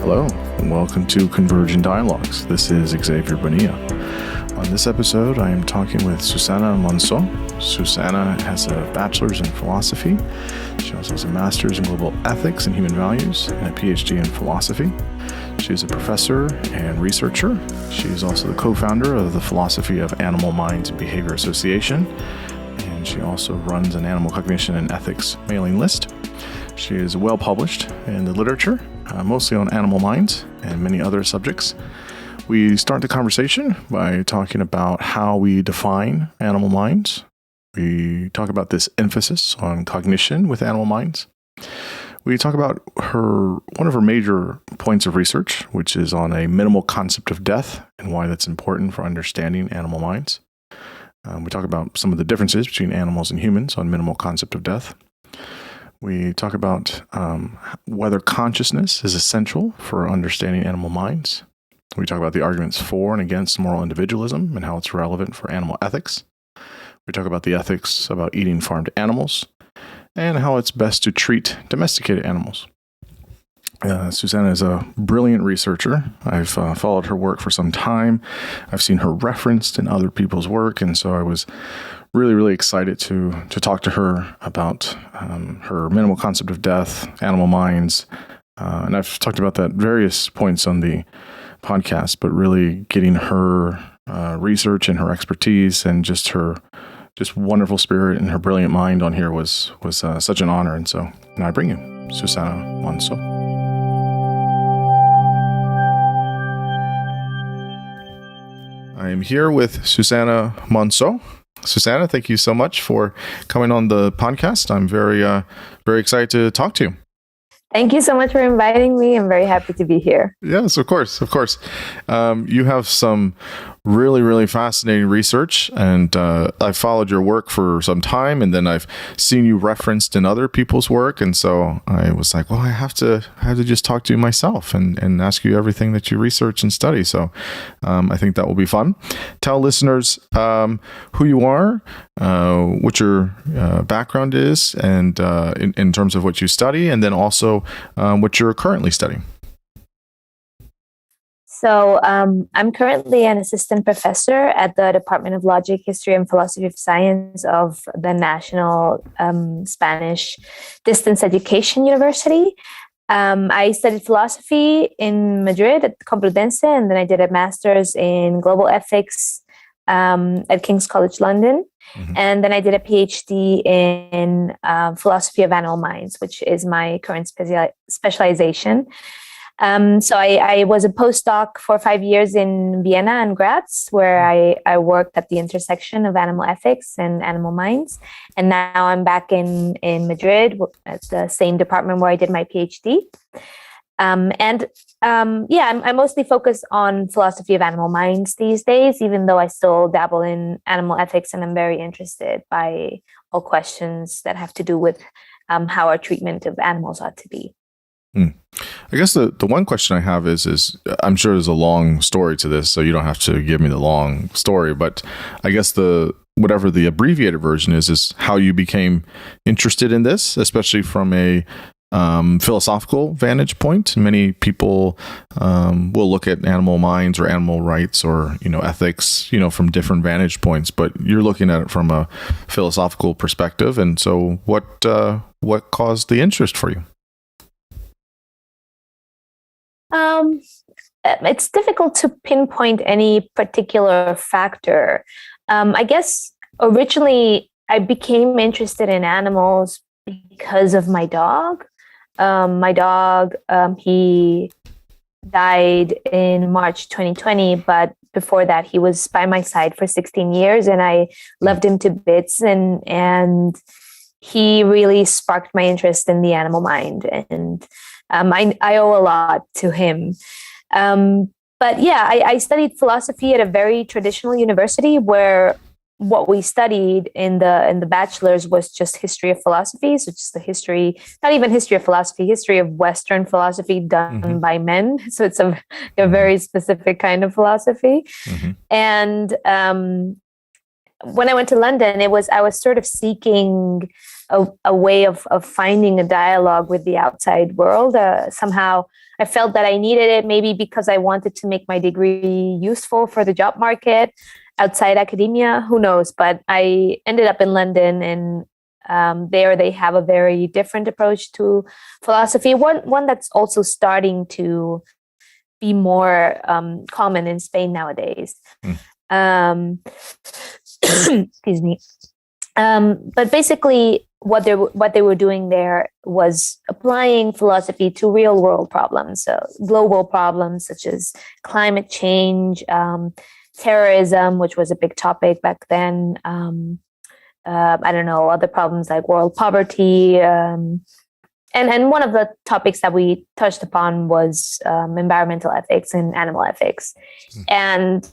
Hello, and welcome to Convergent Dialogues. This is Xavier Bonilla. On this episode, I am talking with Susana Monsó. Susana has a bachelor's in philosophy. She also has a master's in global ethics and human values and a PhD in philosophy. She is a professor and researcher. She is also the co-founder of the Philosophy of Animal Minds and Behavior Association, and she also runs an animal cognition and ethics mailing list. She is well published in the literature, mostly on animal minds and many other subjects. We start the conversation by talking about how we define animal minds. We talk about this emphasis on cognition with animal minds. We talk about one of her major points of research, which is on a minimal concept of death and why that's important for understanding animal minds. We talk about some of the differences between animals and humans on minimal concept of death. We talk about whether consciousness is essential for understanding animal minds. We talk about the arguments for and against moral individualism and how it's relevant for animal ethics. We talk about the ethics about eating farmed animals and how it's best to treat domesticated animals. Susana is a brilliant researcher. I've followed her work for some time. I've seen her referenced in other people's work, and so I was really excited to talk to her about her minimal concept of death, animal minds, and I've talked about that at various points on the podcast, but really getting her research and her expertise and just her wonderful spirit and her brilliant mind on here was such an honor. And so now I bring you Susana Monsó. I am here with Susana Monsó. Susana, thank you so much for coming on the podcast. I'm very excited to talk to you. Thank you so much for inviting me. I'm very happy to be here. Yes, of course. You have some really fascinating research, and I've followed your work for some time, and then I've seen you referenced in other people's work, and so I was like, well, I have to just talk to you myself and ask you everything that you research and study. So I think that will be fun. Tell listeners who you are, what your background is, and in terms of what you study, and then also what you're currently studying. So I'm currently an assistant professor at the Department of Logic, History, and Philosophy of Science of the National Spanish Distance Education University. I studied philosophy in Madrid at Complutense, and then I did a master's in global ethics at King's College London. Mm-hmm. And then I did a PhD in philosophy of animal minds, which is my current specialization. So I was a postdoc for 5 years in Vienna and Graz, where I worked at the intersection of animal ethics and animal minds. And now I'm back in Madrid at the same department where I did my PhD. I'm mostly focused on philosophy of animal minds these days, even though I still dabble in animal ethics, and I'm very interested by all questions that have to do with how our treatment of animals ought to be. I guess the one question I have is I'm sure there's a long story to this, so you don't have to give me the long story, but I guess whatever the abbreviated version is how you became interested in this, especially from a philosophical vantage point. Many people will look at animal minds or animal rights or ethics from different vantage points, but you're looking at it from a philosophical perspective. And so what caused the interest for you? It's difficult to pinpoint any particular factor. I guess originally I became interested in animals because of my dog. My dog, he died in March 2020, but before that he was by my side for 16 years, and I loved him to bits, and he really sparked my interest in the animal mind, and I owe a lot to him. But yeah, I studied philosophy at a very traditional university where what we studied in the bachelor's was just history of philosophy. So just the history, not even history of philosophy, history of Western philosophy done by men. So it's a very specific kind of philosophy. Mm-hmm. And when I went to London, I was sort of seeking a way of finding a dialogue with the outside world. Somehow I felt that I needed it, maybe because I wanted to make my degree useful for the job market outside academia. Who knows? But I ended up in London, and there they have a very different approach to philosophy. One that's also starting to be more common in Spain nowadays. Excuse me. But basically, what they were doing there was applying philosophy to real world problems, so global problems such as climate change, terrorism, which was a big topic back then. I don't know, other problems like world poverty. And one of the topics that we touched upon was environmental ethics and animal ethics. And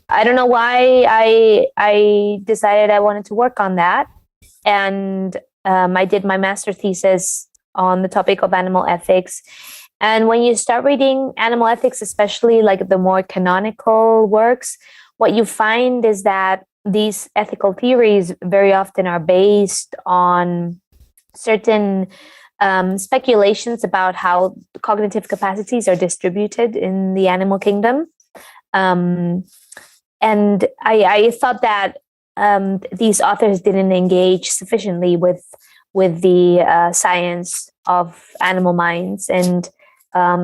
I don't know why I decided I wanted to work on that. And I did my master thesis on the topic of animal ethics. And when you start reading animal ethics, especially like the more canonical works, what you find is that these ethical theories very often are based on certain speculations about how cognitive capacities are distributed in the animal kingdom. And I thought that these authors didn't engage sufficiently with the science of animal minds, and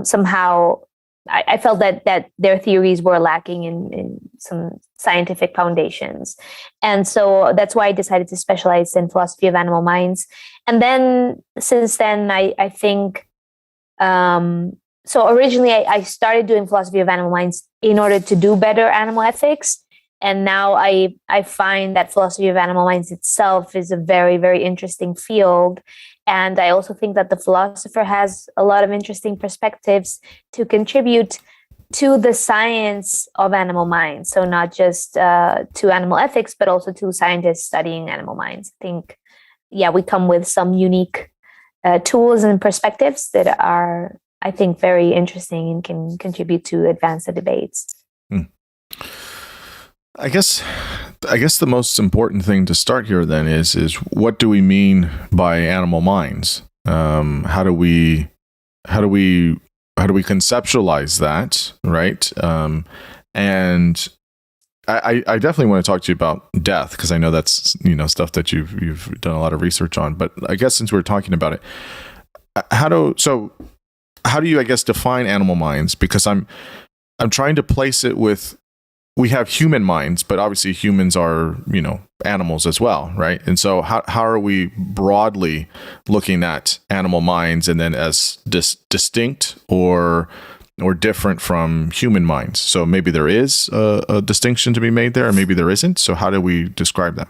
somehow I felt that their theories were lacking in some scientific foundations. And so that's why I decided to specialize in philosophy of animal minds. And then since then, I think, so originally I started doing philosophy of animal minds in order to do better animal ethics. And now I find that philosophy of animal minds itself is a very, very interesting field. And I also think that the philosopher has a lot of interesting perspectives to contribute to the science of animal minds. So not just to animal ethics, but also to scientists studying animal minds. I think, we come with some unique tools and perspectives that are, I think, very interesting and can contribute to advance the debates. I guess the most important thing to start here then is what do we mean by animal minds? How do we conceptualize that, right? And I definitely want to talk to you about death, because I know that's stuff that you've done a lot of research on. But I guess since we're talking about it, how do you define animal minds? Because I'm trying to place it with. We have human minds, but obviously humans are, animals as well, right? And so how are we broadly looking at animal minds, and then as distinct or different from human minds? So maybe there is a distinction to be made there, or maybe there isn't. So how do we describe them?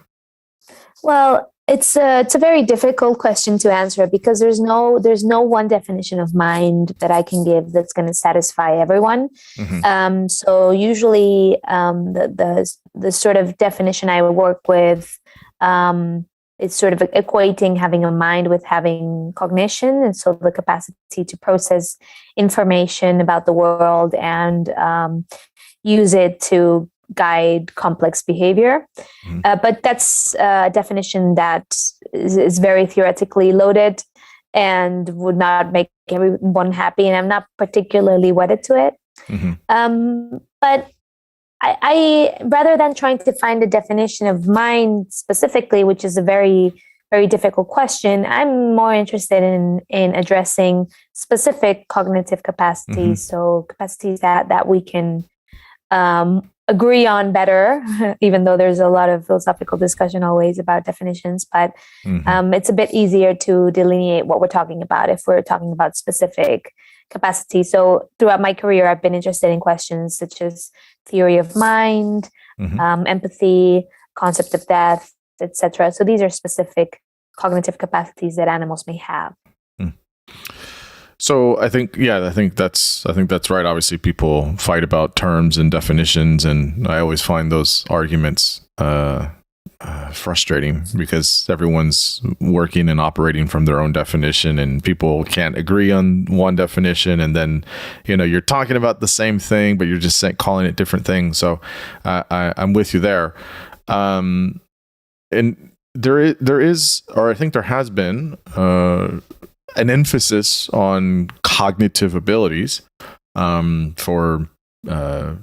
Well, it's a very difficult question to answer, because there's no one definition of mind that I can give that's going to satisfy everyone. Mm-hmm. So usually the sort of definition I would work with is sort of equating having a mind with having cognition, and so the capacity to process information about the world and use it to guide complex behavior. But that's a definition that is very theoretically loaded and would not make everyone happy, and I'm not particularly wedded to it. Mm-hmm. But I rather than trying to find a definition of mind specifically, which is a very, very difficult question, I'm more interested in addressing specific cognitive capacities. Mm-hmm. So capacities that we can agree on better, even though there's a lot of philosophical discussion always about definitions, but it's a bit easier to delineate what we're talking about if we're talking about specific capacity. So throughout my career, I've been interested in questions such as theory of mind, empathy, concept of death, etc. So these are specific cognitive capacities that animals may have. So I think that's right. Obviously, people fight about terms and definitions, and I always find those arguments frustrating, because everyone's working and operating from their own definition, and people can't agree on one definition, and then you're talking about the same thing, but you're just calling it different things. So I'm with you there. And there is, or I think there has been an emphasis on cognitive abilities for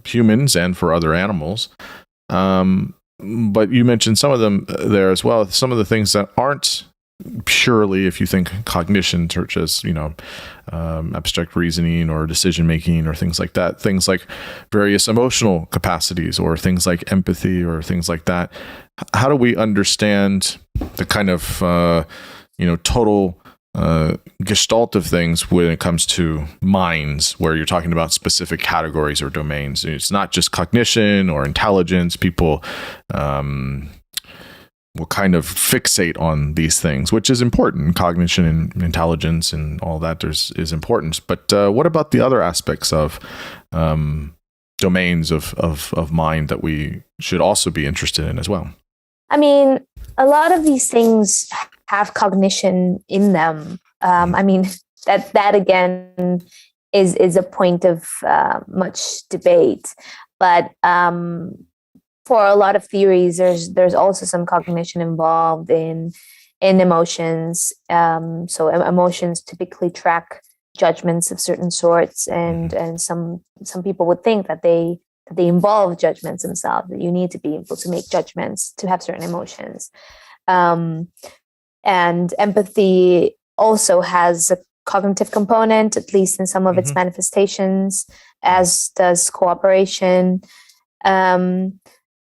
humans and for other animals. But you mentioned some of them there as well. Some of the things that aren't purely, if you think cognition, such as abstract reasoning or decision making or things like that, things like various emotional capacities or things like empathy or things like that. How do we understand the kind of total gestalt of things when it comes to minds, where you're talking about specific categories or domains? It's not just cognition or intelligence. People will kind of fixate on these things, which is important. Cognition and intelligence and all that is important. But what about the other aspects of domains of mind that we should also be interested in as well? I mean, a lot of these things have cognition in them. I mean, that again is a point of much debate. But for a lot of theories, there's also some cognition involved in emotions. So emotions typically track judgments of certain sorts, and some people would think that they involve judgments themselves. That you need to be able to make judgments to have certain emotions. And empathy also has a cognitive component, at least in some of its manifestations, as does cooperation.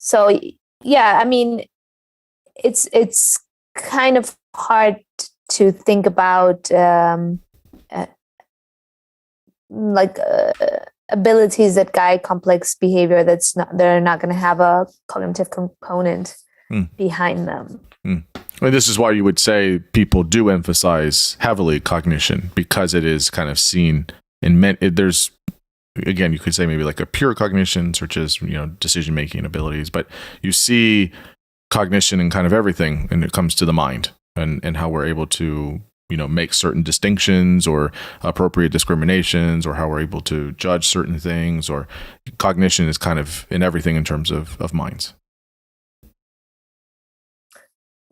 So yeah, I mean, it's kind of hard to think about abilities that guide complex behavior they're not going to have a cognitive component behind them. And this is why you would say people do emphasize heavily cognition, because it is kind of seen in there's, again, you could say maybe like a pure cognition, such as decision making abilities, but you see cognition in kind of everything when it comes to the mind and how we're able to make certain distinctions or appropriate discriminations, or how we're able to judge certain things. Or cognition is kind of in everything in terms of minds.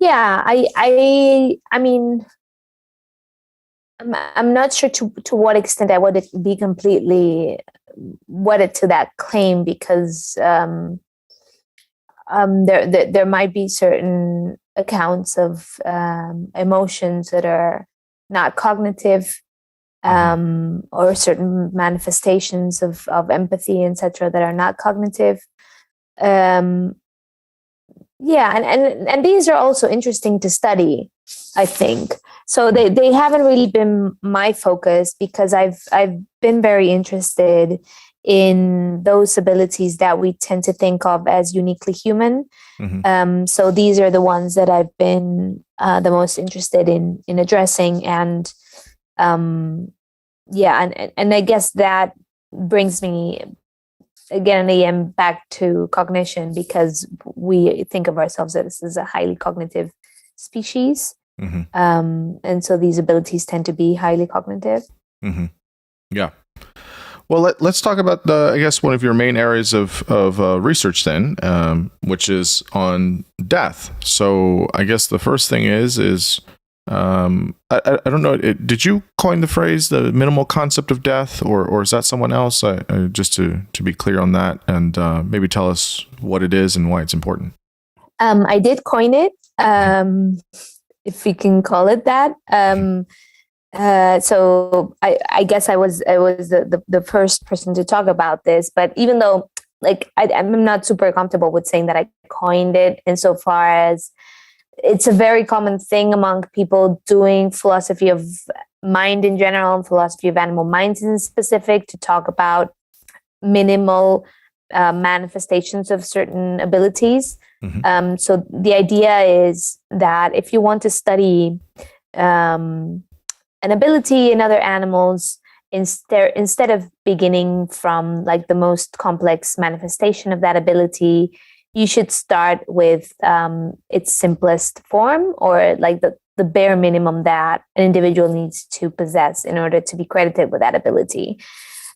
Yeah, I mean, I'm not sure to what extent I would be completely wedded to that claim, because there might be certain accounts of emotions that are not cognitive, or certain manifestations of empathy, etc., that are not cognitive. Yeah, and these are also interesting to study, I think. So they haven't really been my focus, because I've been very interested in those abilities that we tend to think of as uniquely human. So these are the ones that I've been the most interested in addressing, and and I guess that brings me again back to cognition, because we think of ourselves as a highly cognitive species. And so these abilities tend to be highly cognitive. Yeah. Well, let's talk about I guess one of your main areas of research then, which is on death. So I guess the first thing is I don't know. Did you coin the phrase, the minimal concept of death, or is that someone else? Just to be clear on that, and maybe tell us what it is and why it's important. I did coin it, if we can call it that. So I guess I was the first person to talk about this, but even though I'm not super comfortable with saying that I coined it, insofar as it's a very common thing among people doing philosophy of mind in general and philosophy of animal minds in specific, to talk about minimal manifestations of certain abilities. So the idea is that if you want to study an ability in other animals, instead of beginning from the most complex manifestation of that ability, you should start with its simplest form, or the bare minimum that an individual needs to possess in order to be credited with that ability.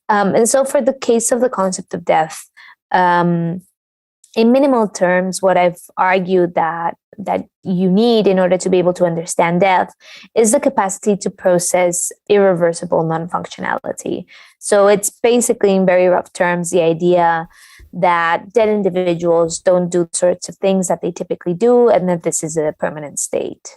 And so for the case of the concept of death, in minimal terms, what I've argued that that you need in order to be able to understand death is the capacity to process irreversible non-functionality. So it's basically, in very rough terms, the idea that dead individuals don't do sorts of things that they typically do, and that this is a permanent state.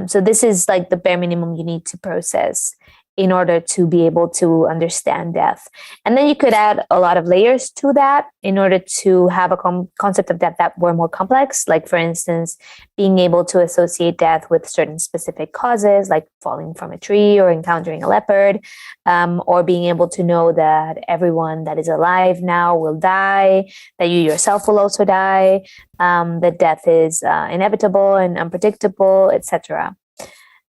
So this is like the bare minimum you need to process in order to be able to understand death. And then you could add a lot of layers to that in order to have a concept of death that were more complex. Like, for instance, being able to associate death with certain specific causes, like falling from a tree or encountering a leopard, or being able to know that everyone that is alive now will die, that you yourself will also die, that death is inevitable and unpredictable, etc.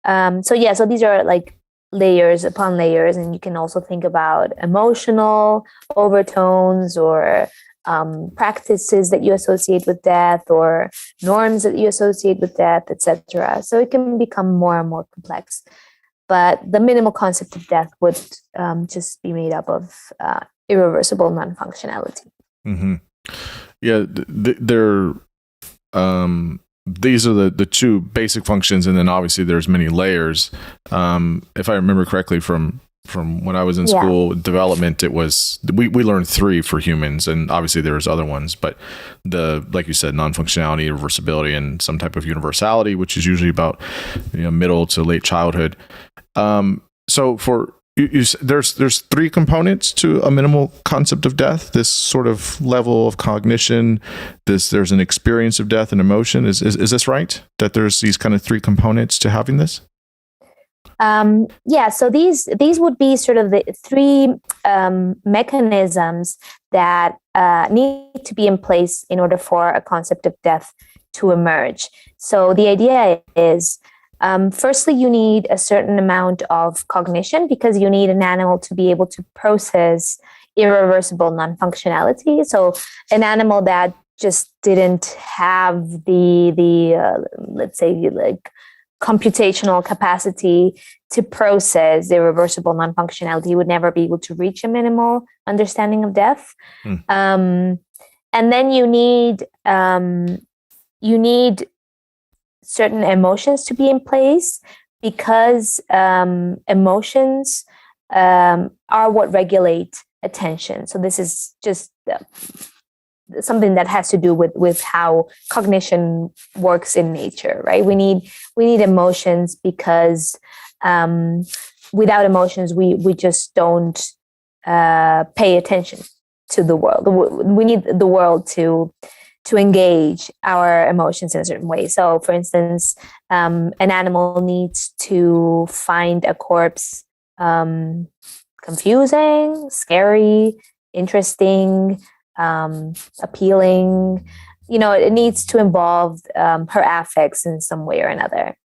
So these are like layers upon layers, and you can also think about emotional overtones or practices that you associate with death or norms that you associate with death, etc. So it can become more and more complex, but the minimal concept of death would just be made up of irreversible non-functionality. Mm-hmm. Yeah, they're these are the two basic functions, and then obviously there's many layers. If I remember correctly from when I was in school, development, it was we learned 3 for humans, and obviously there's other ones, but like you said, non-functionality, reversibility, and some type of universality, which is usually about middle to late childhood. So for there's 3 components to a minimal concept of death. This sort of level of cognition, there's an experience of death and emotion. Is this right? That there's these kind of 3 components to having this? So these would be sort of the 3 mechanisms that need to be in place in order for a concept of death to emerge. So the idea is, firstly, you need a certain amount of cognition, because you need an animal to be able to process irreversible non-functionality. So an animal that just didn't have the let's say, like, computational capacity to process irreversible non-functionality would never be able to reach a minimal understanding of death. And then you need certain emotions to be in place, because emotions are what regulate attention. So this is just something that has to do with how cognition works in nature, right? We need emotions, because without emotions, we just don't pay attention to the world. We need the world to engage our emotions in a certain way. So, for instance, an animal needs to find a corpse confusing, scary, interesting, appealing. It needs to involve her affects in some way or another.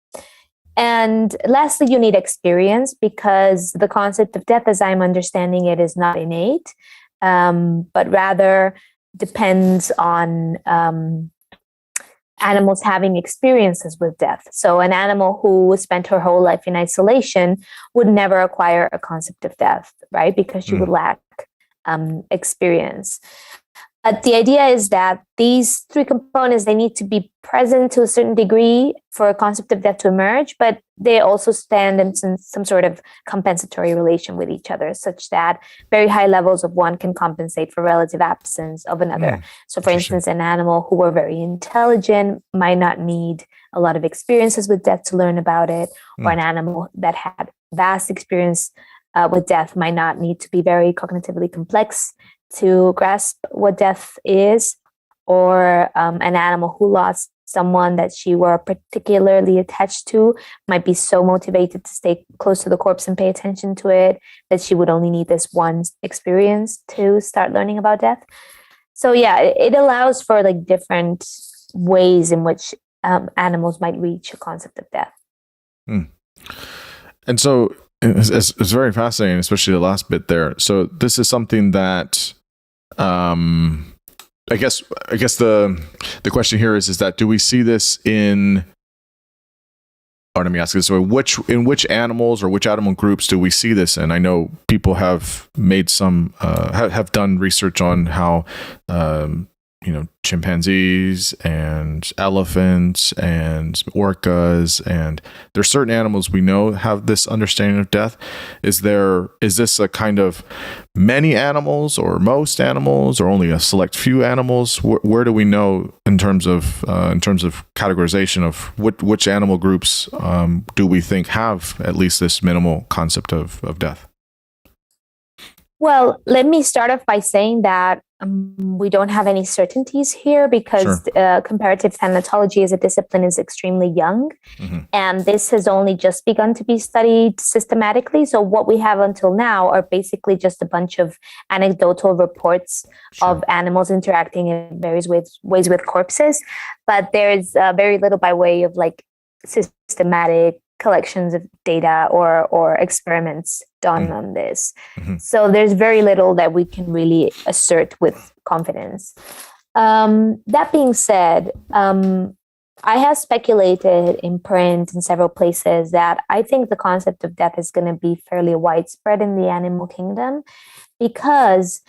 And lastly, you need experience, because the concept of death, as I'm understanding it, is not innate, but rather depends on animals having experiences with death. So an animal who spent her whole life in isolation would never acquire a concept of death, right? Because she would lack experience. But the idea is that these 3 components, they need to be present to a certain degree for a concept of death to emerge, but they also stand in some sort of compensatory relation with each other, such that very high levels of one can compensate for relative absence of another. So, for instance, an animal who were very intelligent might not need a lot of experiences with death to learn about it, or an animal that had vast experience with death might not need to be very cognitively complex to grasp what death is, or an animal who lost someone that she were particularly attached to might be so motivated to stay close to the corpse and pay attention to it that she would only need this one experience to start learning about death. So it allows for like different ways in which animals might reach a concept of death. And so it's very fascinating, especially the last bit there. So this is something that I guess the question here is that, do we see this in, or let me ask this way, in which animals or which animal groups do we see this in? I know people have made some have done research on how chimpanzees and elephants and orcas, and there's certain animals we know have this understanding of death. Is this a kind of many animals or most animals or only a select few animals? Where do we know in terms of categorization of which animal groups do we think have at least this minimal concept of death? Well, let me start off by saying that we don't have any certainties here because comparative thanatology as a discipline is extremely young. Mm-hmm. And this has only just begun to be studied systematically. So what we have until now are basically just a bunch of anecdotal reports of animals interacting in various ways with corpses. But there's very little by way of like systematic collections of data or experiments done on this. Mm-hmm. So there's very little that we can really assert with confidence. That being said, I have speculated in print in several places that I think the concept of death is going to be fairly widespread in the animal kingdom because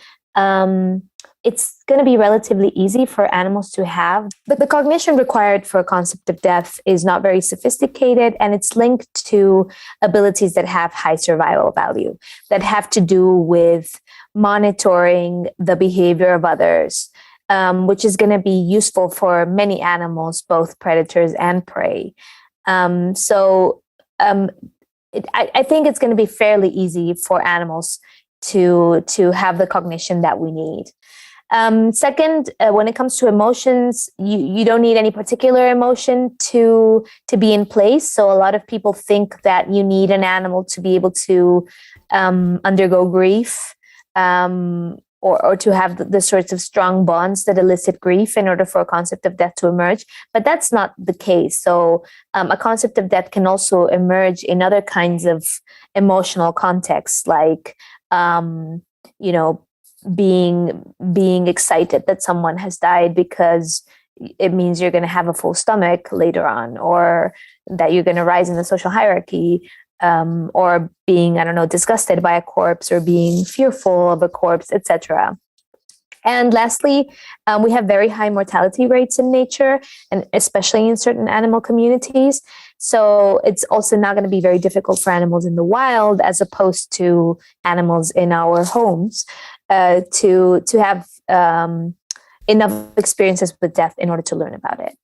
it's going to be relatively easy for animals to have. But the cognition required for a concept of death is not very sophisticated, and it's linked to abilities that have high survival value, that have to do with monitoring the behavior of others, which is going to be useful for many animals, both predators and prey. I think it's going to be fairly easy for animals to have the cognition that we need. Second, when it comes to emotions, you don't need any particular emotion to be in place. So a lot of people think that you need an animal to be able to undergo grief or to have the sorts of strong bonds that elicit grief in order for a concept of death to emerge. But that's not the case. So a concept of death can also emerge in other kinds of emotional contexts, like being excited that someone has died because it means you're going to have a full stomach later on, or that you're going to rise in the social hierarchy, or being, disgusted by a corpse, or being fearful of a corpse, etc. And lastly, we have very high mortality rates in nature, and especially in certain animal communities. So it's also not going to be very difficult for animals in the wild, as opposed to animals in our homes, to have enough experiences with death in order to learn about it.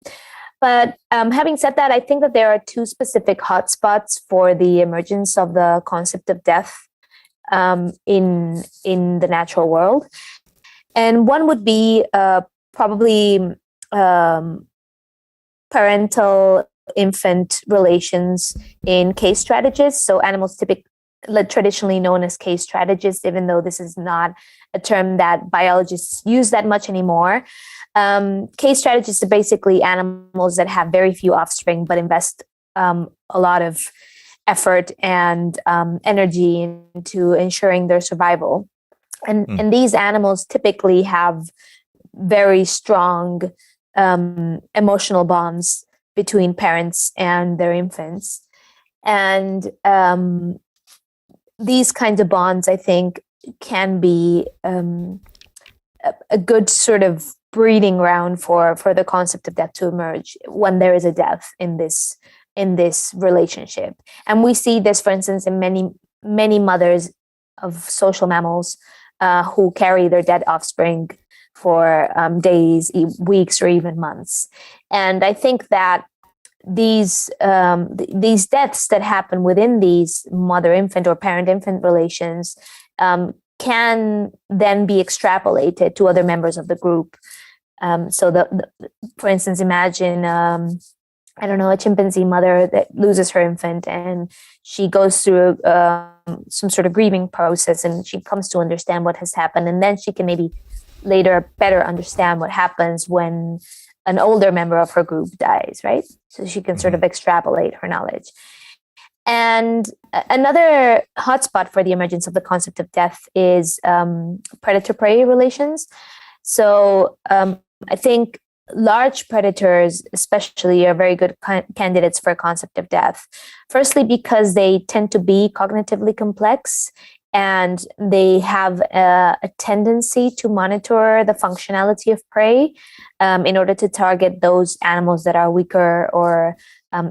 But having said that, I think that there are two specific hotspots for the emergence of the concept of death in the natural world. And one would be probably parental-infant relations in case strategists. So animals traditionally known as case strategists, even though this is not a term that biologists use that much anymore. Case strategists are basically animals that have very few offspring, but invest a lot of effort and energy into ensuring their survival. And these animals typically have very strong emotional bonds between parents and their infants. And these kinds of bonds, I think, can be a good sort of breeding ground for the concept of death to emerge when there is a death in this relationship. And we see this, for instance, in many mothers of social mammals who carry their dead offspring for days, weeks, or even months. And I think that these deaths that happen within these mother-infant or parent-infant relations can then be extrapolated to other members of the group. For instance, imagine a chimpanzee mother that loses her infant, and she goes through some sort of grieving process, and she comes to understand what has happened, and then she can maybe later better understand what happens when an older member of her group dies, right? So she can sort of extrapolate her knowledge. And another hotspot for the emergence of the concept of death is predator-prey relations. So I think large predators especially are very good candidates for a concept of death. Firstly, because they tend to be cognitively complex and they have a tendency to monitor the functionality of prey in order to target those animals that are weaker or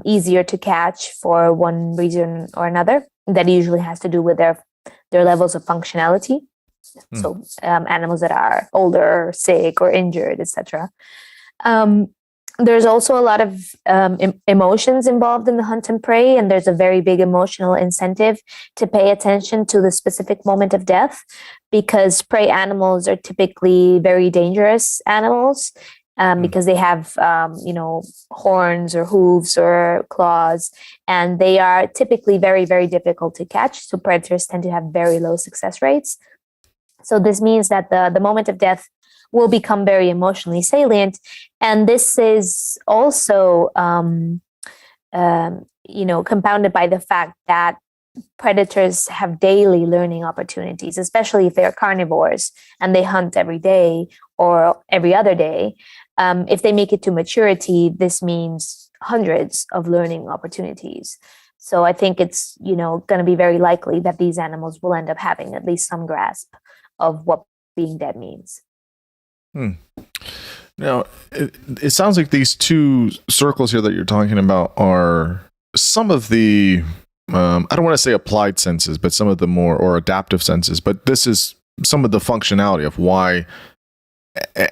easier to catch for one reason or another. That usually has to do with their levels of functionality. So animals that are older, sick, or injured, etc. There's also a lot of emotions involved in the hunt and prey, and there's a very big emotional incentive to pay attention to the specific moment of death, because prey animals are typically very dangerous animals because they have, horns or hooves or claws, and they are typically very, very difficult to catch. So predators tend to have very low success rates. So this means that the moment of death will become very emotionally salient. And this is also, compounded by the fact that predators have daily learning opportunities, especially if they're carnivores and they hunt every day or every other day. If they make it to maturity, this means hundreds of learning opportunities. So I think it's, going to be very likely that these animals will end up having at least some grasp of what being dead means. Now, it sounds like these two circles here that you're talking about are some of the, I don't want to say applied senses, but some of the more, or adaptive senses, but this is some of the functionality of why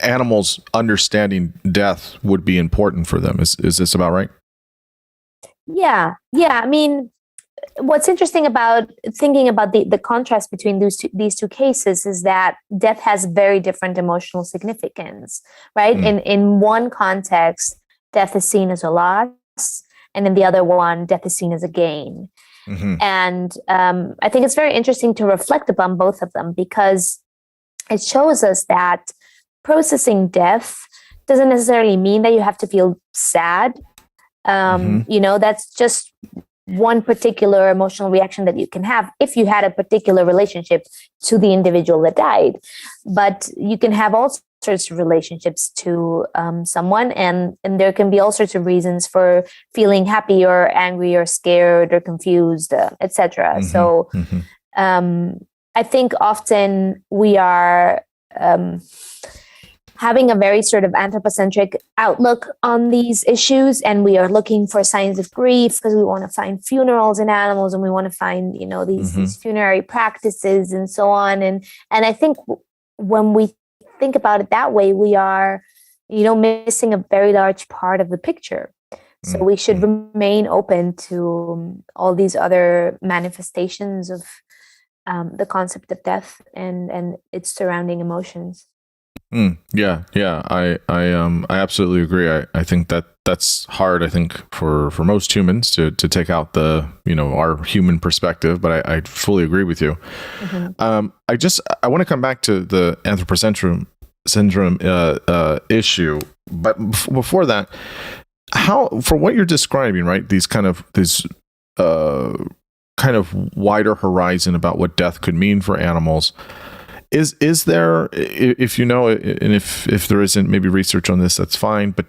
animals understanding death would be important for them. Is this about right? Yeah. I mean, what's interesting about thinking about the contrast between these two cases is that death has very different emotional significance, right? In one context, death is seen as a loss, and in the other one, death is seen as a gain. And I think it's very interesting to reflect upon both of them, because it shows us that processing death doesn't necessarily mean that you have to feel sad. That's just one particular emotional reaction that you can have if you had a particular relationship to the individual that died. But you can have all sorts of relationships to someone, and there can be all sorts of reasons for feeling happy or angry or scared or confused, etc. So I think often we are having a very sort of anthropocentric outlook on these issues, and we are looking for signs of grief because we want to find funerals in animals, and we want to find these funerary practices and so on. And I think when we think about it that way, we are missing a very large part of the picture. So we should remain open to all these other manifestations of the concept of death and its surrounding emotions. Yeah. I absolutely agree. I think that's hard. I think for most humans to take out the our human perspective, but I fully agree with you. I want to come back to the anthropocentrism issue, but before that, how, for what you're describing, right? This kind of wider horizon about what death could mean for animals. Is there, if you know, and if there isn't, maybe research on this, that's fine. But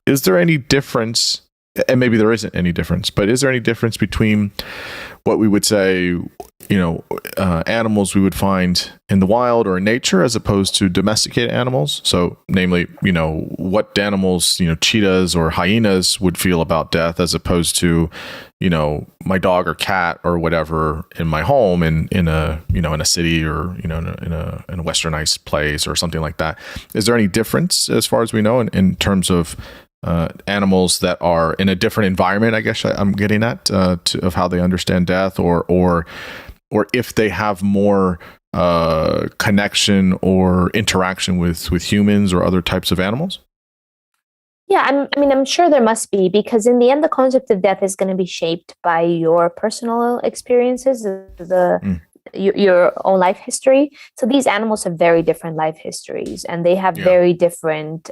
is there any difference? And maybe there isn't any difference. But is there any difference between what we would say, animals we would find in the wild or in nature, as opposed to domesticated animals? So, namely, what animals, cheetahs or hyenas would feel about death, as opposed to, my dog or cat or whatever in my home in a city, or in a westernized place or something like that. Is there any difference, as far as we know, in terms of animals that are in a different environment, I guess I'm getting at, of how they understand death, or if they have more connection or interaction with humans or other types of animals? Yeah, I'm sure there must be, because in the end, the concept of death is going to be shaped by your personal experiences, your own life history. So these animals have very different life histories, and they have very different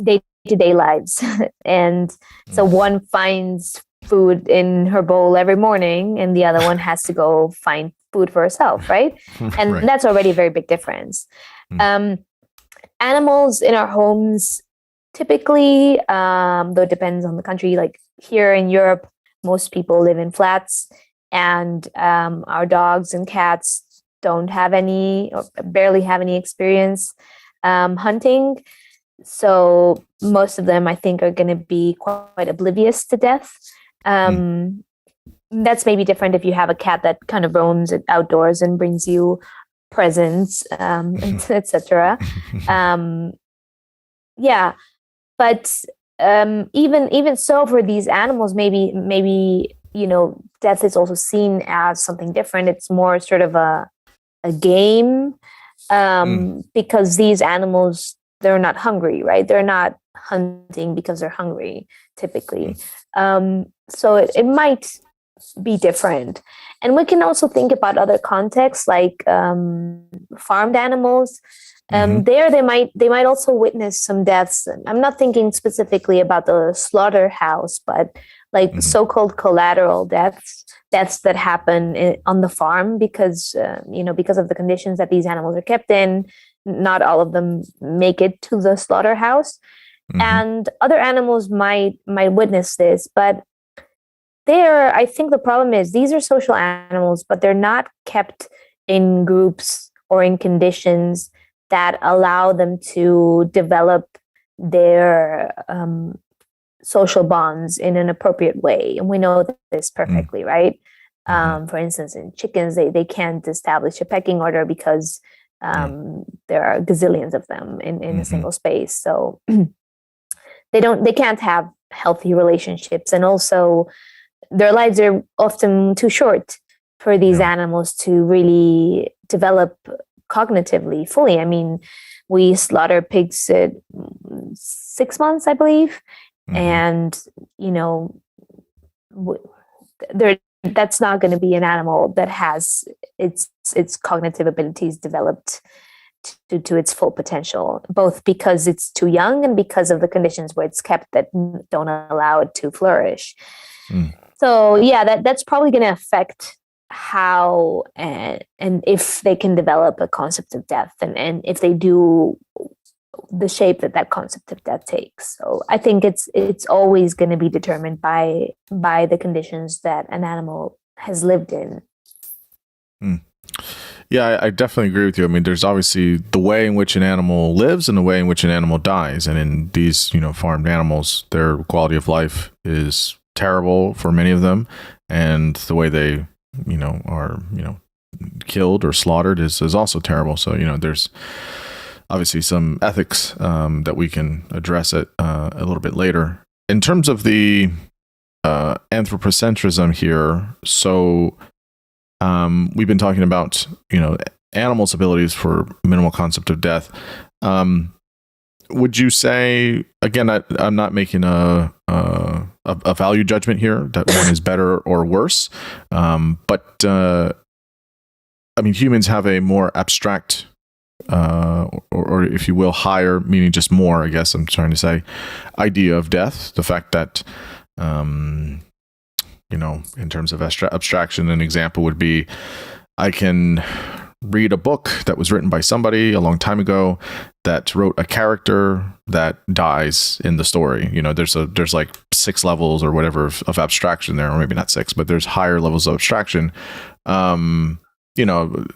day-to-day lives. And so one finds food in her bowl every morning, and the other one has to go find food for herself, right? And Right. that's already a very big difference. Animals in our homes, typically, though it depends on the country, like here in Europe, most people live in flats, and our dogs and cats don't have any or barely have any experience hunting. So most of them, I think, are going to be quite oblivious to death. That's maybe different if you have a cat that kind of roams outdoors and brings you presents, etc. Yeah, but even so, for these animals, maybe death is also seen as something different. It's more sort of a game, because these animals, they're not hungry, right? They're not hunting because they're hungry typically. So it might be different. And we can also think about other contexts like farmed animals. There they might also witness some deaths. I'm not thinking specifically about the slaughterhouse, but like so-called collateral deaths that happen on the farm because of the conditions that these animals are kept in. Not all of them make it to the slaughterhouse, and other animals might witness this. But I think the problem is these are social animals, but they're not kept in groups or in conditions that allow them to develop their social bonds in an appropriate way. And we know this perfectly, right? For instance, in chickens, they can't establish a pecking order because there are gazillions of them in a single space. So they can't have healthy relationships. And also their lives are often too short for these animals to really develop cognitively fully. I mean, we slaughter pigs at 6 months, I believe. And, that's not going to be an animal that has its cognitive abilities developed to its full potential, both because it's too young and because of the conditions where it's kept that don't allow it to flourish. So yeah, that's probably going to affect how and if they can develop a concept of death, and if they do, the shape that concept of death takes. So I think it's always going to be determined by the conditions that an animal has lived in. Yeah, I definitely agree with you. I mean, there's obviously the way in which an animal lives and the way in which an animal dies. And in these, farmed animals, their quality of life is terrible for many of them. And the way they, are, killed or slaughtered is also terrible. So, there's obviously some ethics that we can address it a little bit later. In terms of the anthropocentrism here, so we've been talking about animals' abilities for minimal concept of death. Would you say, again, I'm not making a value judgment here that one is better or worse, but I mean, humans have a more abstract or if you will, higher, meaning just more, I guess I'm trying to say, idea of death. The fact that, in terms of abstraction, an example would be, I can read a book that was written by somebody a long time ago that wrote a character that dies in the story. There's like 6 levels or whatever of abstraction there, or maybe not 6, but there's higher levels of abstraction. As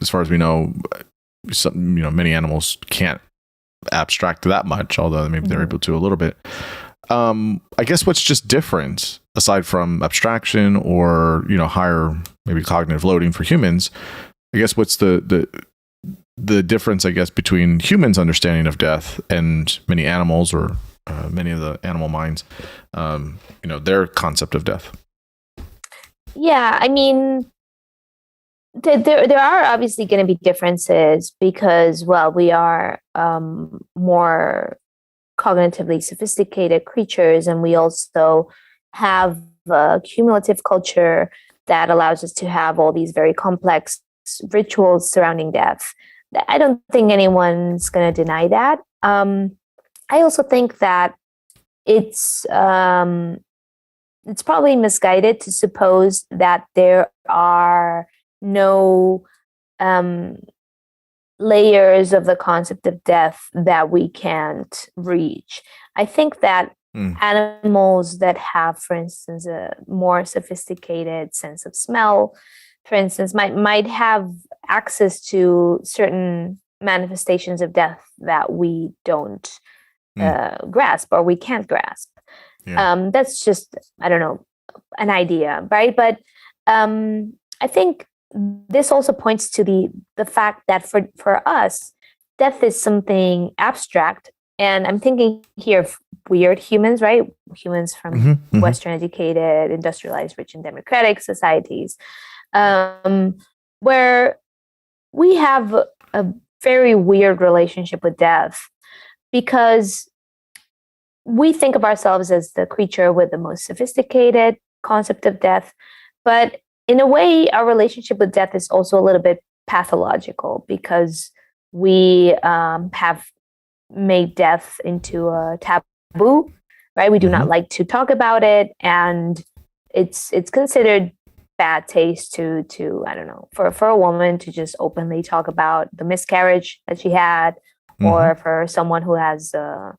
far as we know, many animals can't abstract that much, although maybe they're able to a little bit. I guess what's just different, aside from abstraction or higher maybe cognitive loading for humans, I guess what's the difference, I guess, between humans' understanding of death and many animals or many of the animal minds, their concept of death. Yeah, I mean, there are obviously going to be differences because, well, we are more cognitively sophisticated creatures, and we also have a cumulative culture that allows us to have all these very complex rituals surrounding death. I don't think anyone's going to deny that. I also think that it's probably misguided to suppose that there are no layers of the concept of death that we can't reach. I think that Animals that have, for instance, a more sophisticated sense of smell, for instance, might have access to certain manifestations of death that we don't grasp or we can't grasp. Yeah. That's just, I don't know, an idea, right? But I think this also points to the fact that for us, death is something abstract. And I'm thinking here of weird humans, right? Humans from Western educated, industrialized, rich, and democratic societies, where we have a very weird relationship with death because we think of ourselves as the creature with the most sophisticated concept of death. But in a way, our relationship with death is also a little bit pathological because we have made death into a taboo, right? We do not like to talk about it, and it's considered bad taste to I don't know, for a woman to just openly talk about the miscarriage that she had, or for someone who has an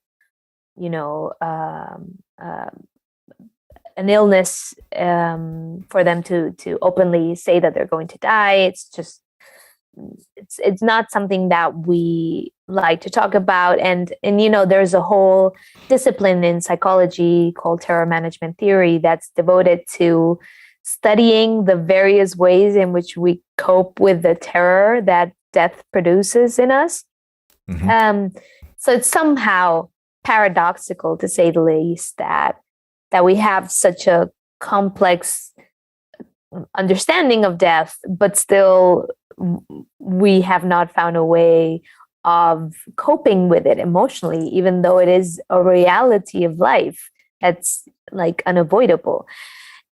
illness, for them to openly say that they're going to die. It's just it's not something that we like to talk about. And there's a whole discipline in psychology called terror management theory that's devoted to studying the various ways in which we cope with the terror that death produces in us. So it's somehow paradoxical, to say the least, that we have such a complex understanding of death, but still we have not found a way of coping with it emotionally, even though it is a reality of life that's like unavoidable.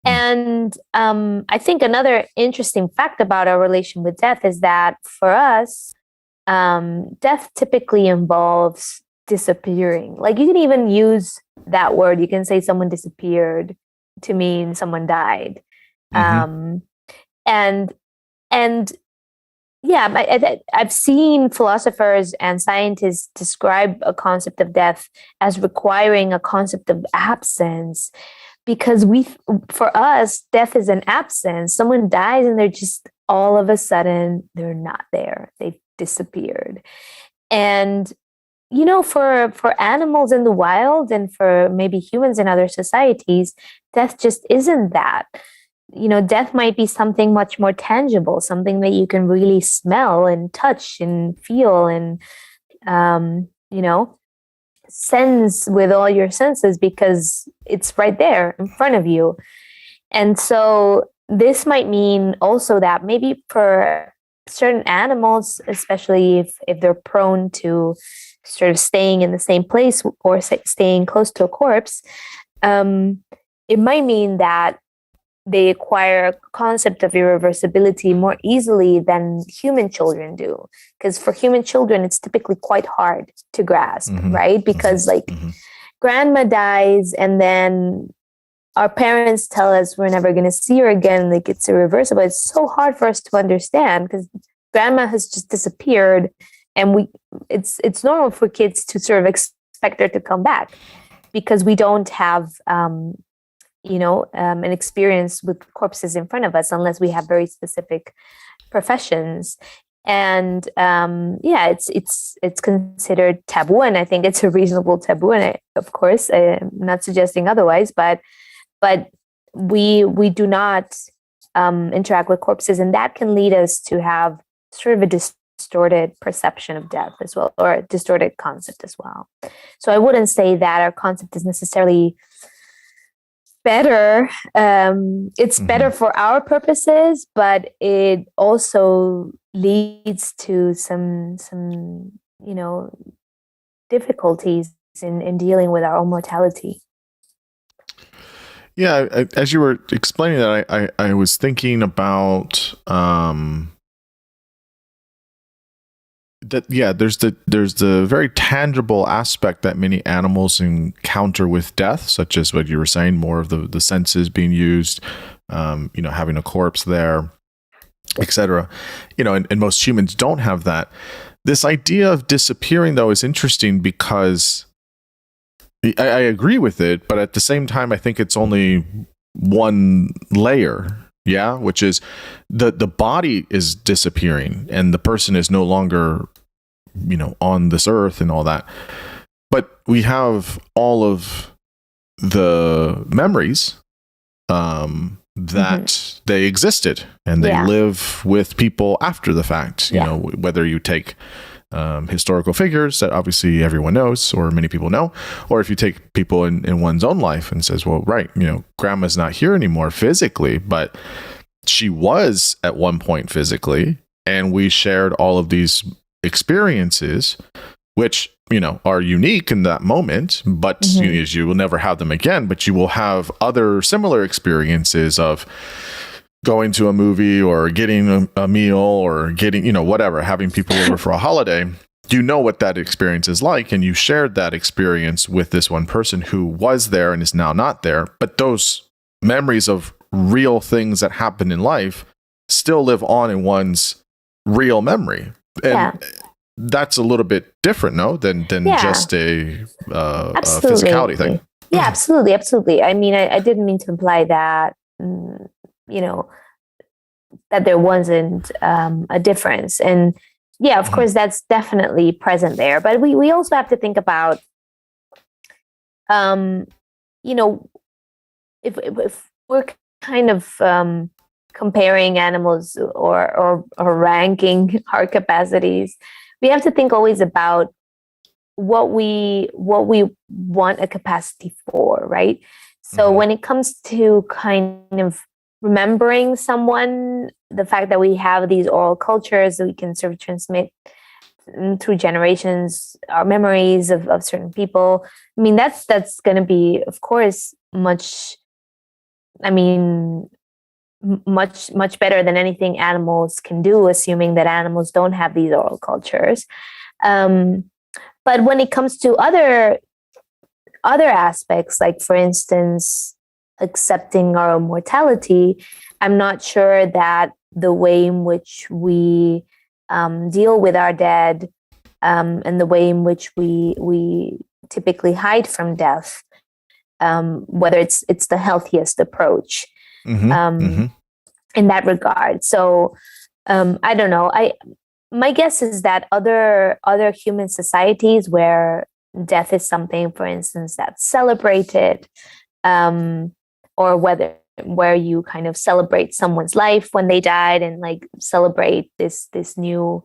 And I think another interesting fact about our relation with death is that for us, death typically involves disappearing. Like, you can even use that word. You can say someone disappeared to mean someone died. And yeah, I've seen philosophers and scientists describe a concept of death as requiring a concept of absence, because for us, death is an absence. Someone dies and they're just all of a sudden, they're not there. They've disappeared. And for animals in the wild and for maybe humans in other societies, death just isn't that. Death might be something much more tangible, something that you can really smell and touch and feel and, sense with all your senses, because it's right there in front of you. And so this might mean also that maybe for certain animals, especially if they're prone to sort of staying in the same place or staying close to a corpse, it might mean that they acquire a concept of irreversibility more easily than human children do. Because for human children, it's typically quite hard to grasp, right? Because grandma dies and then our parents tell us we're never going to see her again. Like, it's irreversible. It's so hard for us to understand because grandma has just disappeared, and it's normal for kids to sort of expect her to come back because we don't have an experience with corpses in front of us unless we have very specific professions. And it's considered taboo, and I think it's a reasonable taboo. And of course, I'm not suggesting otherwise, but we do not interact with corpses, and that can lead us to have sort of a distorted perception of death as well, or a distorted concept as well. So I wouldn't say that our concept is necessarily better. It's better for our purposes, but it also leads to some difficulties in dealing with our own mortality. Yeah, as you were explaining that, I was thinking about that. Yeah, there's the very tangible aspect that many animals encounter with death, such as what you were saying, more of the senses being used, having a corpse there, etc. And most humans don't have that. This idea of disappearing, though, is interesting because I agree with it, but at the same time, I think it's only one layer. Yeah, which is the body is disappearing and the person is no longer, on this earth and all that. But we have all of the memories that they existed and they live with people after the fact. You know, whether you take historical figures that obviously everyone knows or many people know, or if you take people in one's own life and says, well, right, grandma's not here anymore physically, but she was at one point physically, and we shared all of these experiences, which, are unique in that moment, but you will never have them again, but you will have other similar experiences of going to a movie or getting a meal or getting, whatever, having people over for a holiday. You know what that experience is like, and you shared that experience with this one person who was there and is now not there. But those memories of real things that happen in life still live on in one's real memory. And that's a little bit different, no, than just a physicality thing. Yeah, absolutely. I mean, I didn't mean to imply that, that there wasn't a difference. And yeah, of course, that's definitely present there. But we also have to think about, if we're kind of comparing animals or ranking our capacities, we have to think always about what we want a capacity for, right? So when it comes to kind of remembering someone, the fact that we have these oral cultures that we can sort of transmit through generations our memories of certain people, I mean, that's going to be, of course, much better than anything animals can do, assuming that animals don't have these oral cultures. But when it comes to other aspects, like, for instance, accepting our own mortality, I'm not sure that the way in which we deal with our dead and the way in which we typically hide from death, whether it's the healthiest approach in that regard. So I don't know. My guess is that other human societies where death is something, for instance, that's celebrated, or where you kind of celebrate someone's life when they died and like celebrate this new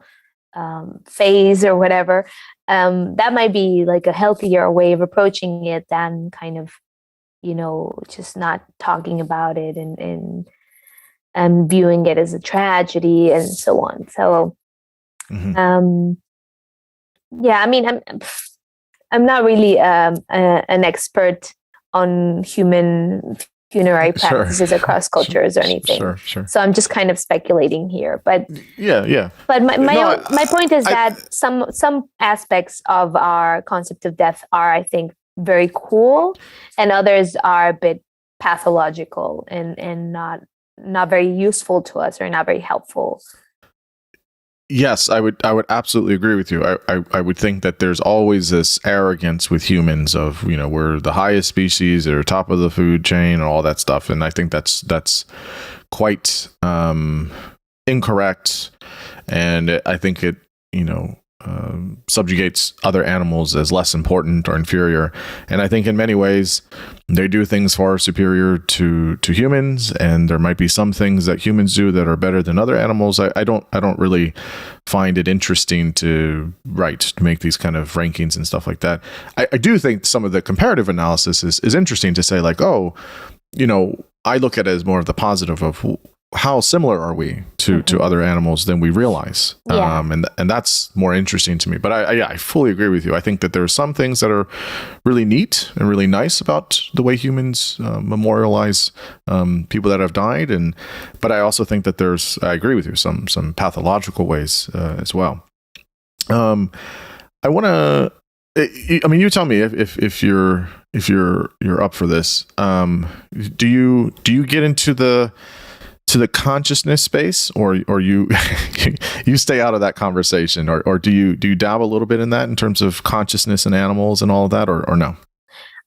phase or whatever, that might be like a healthier way of approaching it than kind of, just not talking about it and viewing it as a tragedy and so on. So, yeah, I mean, I'm not really an expert on human funerary practices across cultures or anything. Sure. So I'm just kind of speculating here. But yeah. But my point is that some aspects of our concept of death are, I think, very cool, and others are a bit pathological and not very useful to us or not very helpful. Yes, I would absolutely agree with you. I would think that there's always this arrogance with humans of, we're the highest species or top of the food chain and all that stuff. And I think that's quite incorrect. And I think it, subjugates other animals as less important or inferior. And I think in many ways they do things far superior to humans, and there might be some things that humans do that are better than other animals. I don't really find it interesting to make these kind of rankings and stuff like that. I do think some of the comparative analysis is interesting to say, like, I look at it as more of the positive of how similar are we to other animals than we realize. And that's more interesting to me. But I fully agree with you. I think that there are some things that are really neat and really nice about the way humans memorialize people that have died. But I also think that I agree with you, some pathological ways as well. I want to, you tell me if you're up for this. Do you get into the consciousness space, or you you stay out of that conversation, or do you dabble a little bit in that in terms of consciousness and animals and all of that, or no?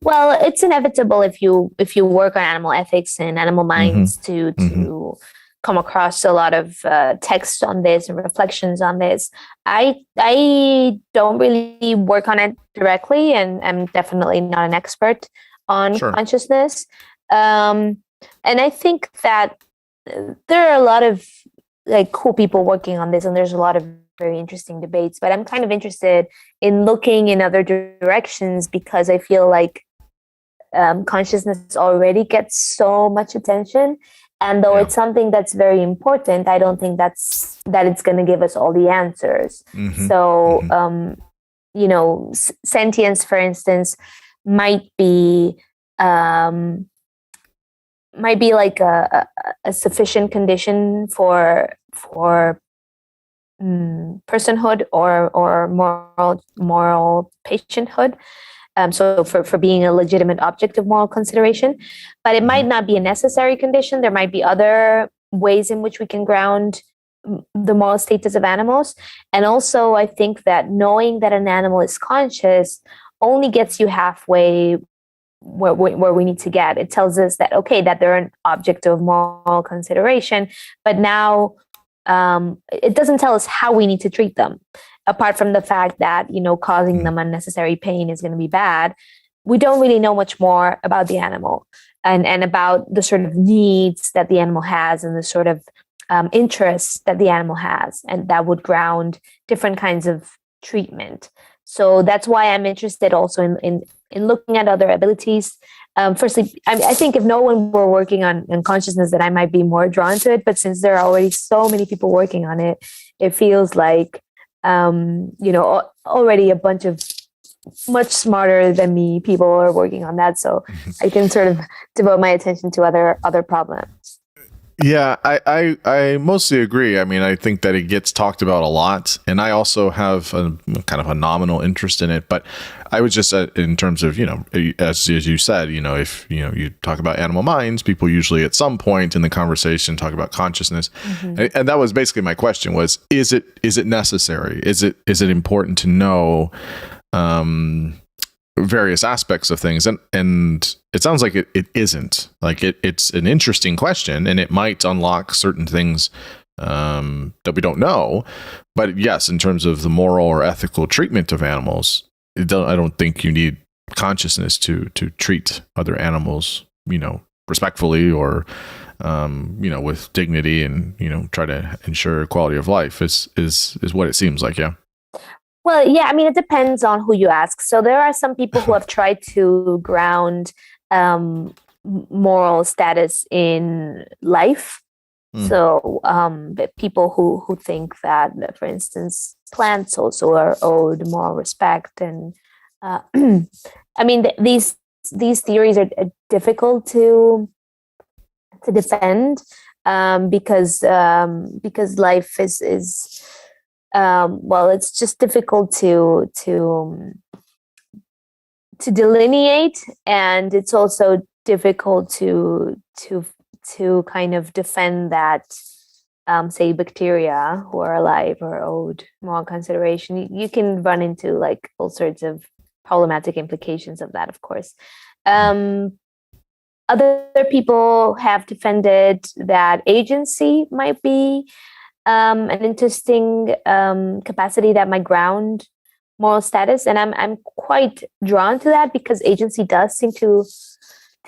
Well, it's inevitable if you work on animal ethics and animal minds to come across a lot of text on this and reflections on this. I don't really work on it directly, and I'm definitely not an expert on Sure. consciousness. And I think that there are a lot of like cool people working on this, and there's a lot of very interesting debates. But I'm kind of interested in looking in other directions because I feel like consciousness already gets so much attention, and though it's something that's very important, I don't think that it's going to give us all the answers. So sentience, for instance, might be like a sufficient condition for personhood or moral patienthood. So for being a legitimate object of moral consideration, but it might not be a necessary condition. There might be other ways in which we can ground the moral status of animals. And also, I think that knowing that an animal is conscious only gets you halfway where we need to get. It tells us that, okay, that they're an object of moral consideration, but now it doesn't tell us how we need to treat them. Apart from the fact that, causing them unnecessary pain is going to be bad, we don't really know much more about the animal and about the sort of needs that the animal has and the sort of interests that the animal has, and that would ground different kinds of treatment. So that's why I'm interested also in looking at other abilities. Firstly, I think if no one were working on consciousness, then I might be more drawn to it. But since there are already so many people working on it, it feels like already a bunch of much smarter than me people are working on that. So I can sort of devote my attention to other problems. Yeah, I mostly agree. I mean, I think that it gets talked about a lot, and I also have a kind of a nominal interest in it. But I was just in terms of, as you said, if you talk about animal minds, people usually at some point in the conversation talk about consciousness, and that was basically my question: was is it necessary? Is it important to know various aspects of things, and it sounds like it isn't. Like it's an interesting question, and it might unlock certain things that we don't know. But yes, in terms of the moral or ethical treatment of animals, I don't think you need consciousness to treat other animals, respectfully or with dignity, and try to ensure quality of life is what it seems like. Yeah. Well, yeah, I mean, it depends on who you ask. So there are some people who have tried to ground moral status in life. So people who think that, for instance, plants also are owed moral respect. And I mean, these theories are difficult to defend because life is it's just difficult to delineate, and it's also difficult to kind of defend that say bacteria who are alive are owed moral consideration. You can run into like all sorts of problematic implications of that, of course. Other people have defended that agency might be an interesting capacity that might ground moral status, and I'm quite drawn to that because agency does seem to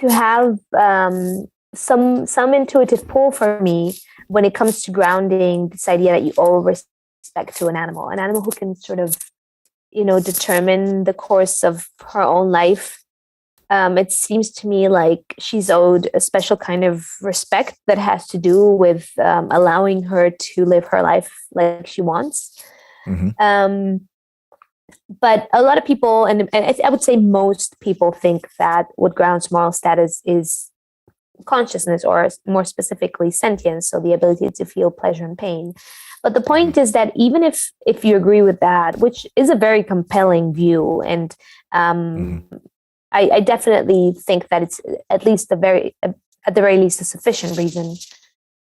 have some intuitive pull for me when it comes to grounding this idea that you owe respect to an animal who can sort of determine the course of her own life. It seems to me like she's owed a special kind of respect that has to do with allowing her to live her life like she wants. But a lot of people, and I would say most people, think that what grounds moral status is consciousness, or more specifically sentience, so the ability to feel pleasure and pain. But the point is that even if you agree with that, which is a very compelling view, and I definitely think that it's at the very least a sufficient reason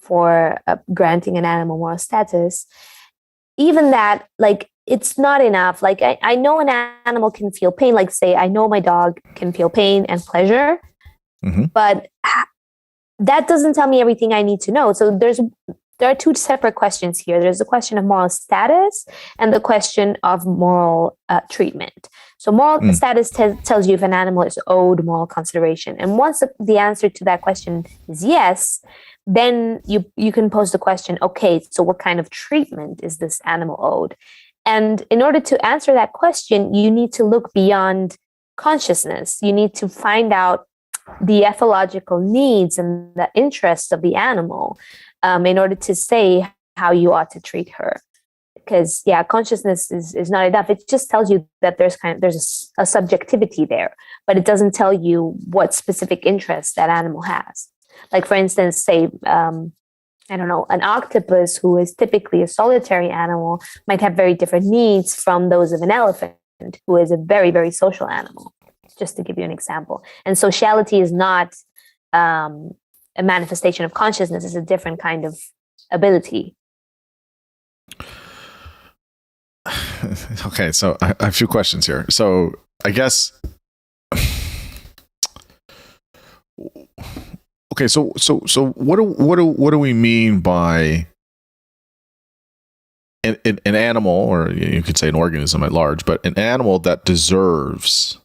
for granting an animal moral status. Even that, like, it's not enough. Like I know an animal can feel pain. Like say, I know my dog can feel pain and pleasure, but that doesn't tell me everything I need to know. So there are two separate questions here. There's the question of moral status and the question of moral treatment. So moral status tells you if an animal is owed moral consideration. And once the answer to that question is yes, then you can pose the question, okay, so what kind of treatment is this animal owed? And in order to answer that question, you need to look beyond consciousness. You need to find out the ethological needs and the interests of the animal in order to say how you ought to treat her. Because consciousness is not enough. It just tells you that there's a subjectivity there, but it doesn't tell you what specific interests that animal has. Like for instance, say, I don't know, an octopus who is typically a solitary animal might have very different needs from those of an elephant, who is a very, very social animal, just to give you an example. And sociality is not a manifestation of consciousness. It's a different kind of ability. Okay, so I have a few questions here. So I guess, okay, so what do we mean by an animal, or you could say an organism at large, but an animal that deserves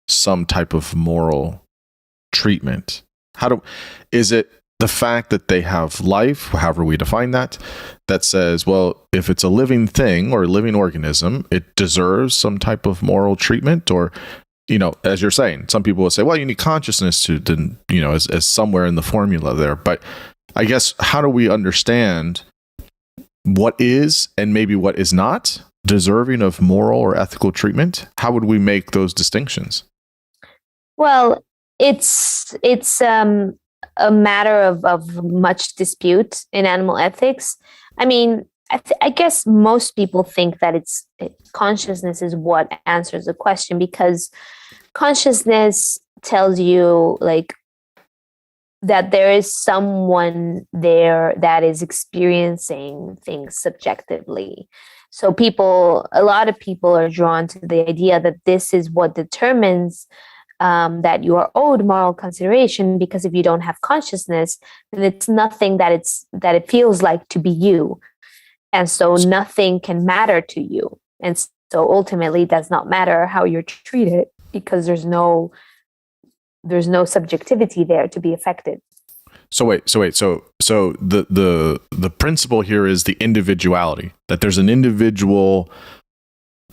some type of moral treatment? Is it the fact that they have life, however we define that says, well, if it's a living thing or a living organism, it deserves some type of moral treatment? Or, as you're saying, some people will say, well, you need consciousness to, as somewhere in the formula there. But I guess, how do we understand what is and maybe what is not deserving of moral or ethical treatment? How would we make those distinctions? Well, it's a matter of much dispute in animal ethics. I mean, I guess most people think that consciousness is what answers the question, because consciousness tells you like that there is someone there that is experiencing things subjectively. So a lot of people are drawn to the idea that this is what determines that you are owed moral consideration, because if you don't have consciousness, then it's nothing that it feels like to be you. And so nothing can matter to you. And so ultimately it does not matter how you're treated, because there's no subjectivity there to be affected. So the principle here is the individuality, that there's an individual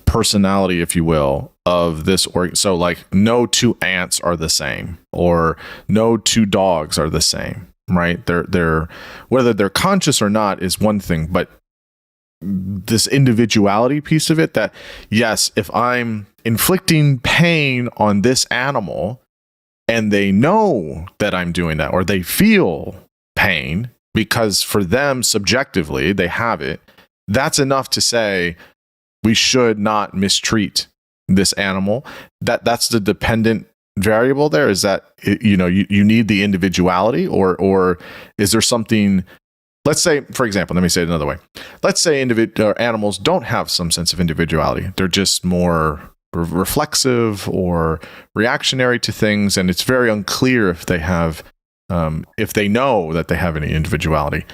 personality, if you will, of this so like no two ants are the same, or no two dogs are the same, right? They're whether they're conscious or not is one thing, but this individuality piece of it, that yes, if I'm inflicting pain on this animal and they know that I'm doing that, or they feel pain because for them subjectively they have it, that's enough to say we should not mistreat this animal. That's the dependent variable there, is that you need the individuality, or is there something? Let's say, for example, let me say it another way. Let's say animals don't have some sense of individuality. They're just more reflexive or reactionary to things, and it's very unclear if they have, if they know that they have any individuality.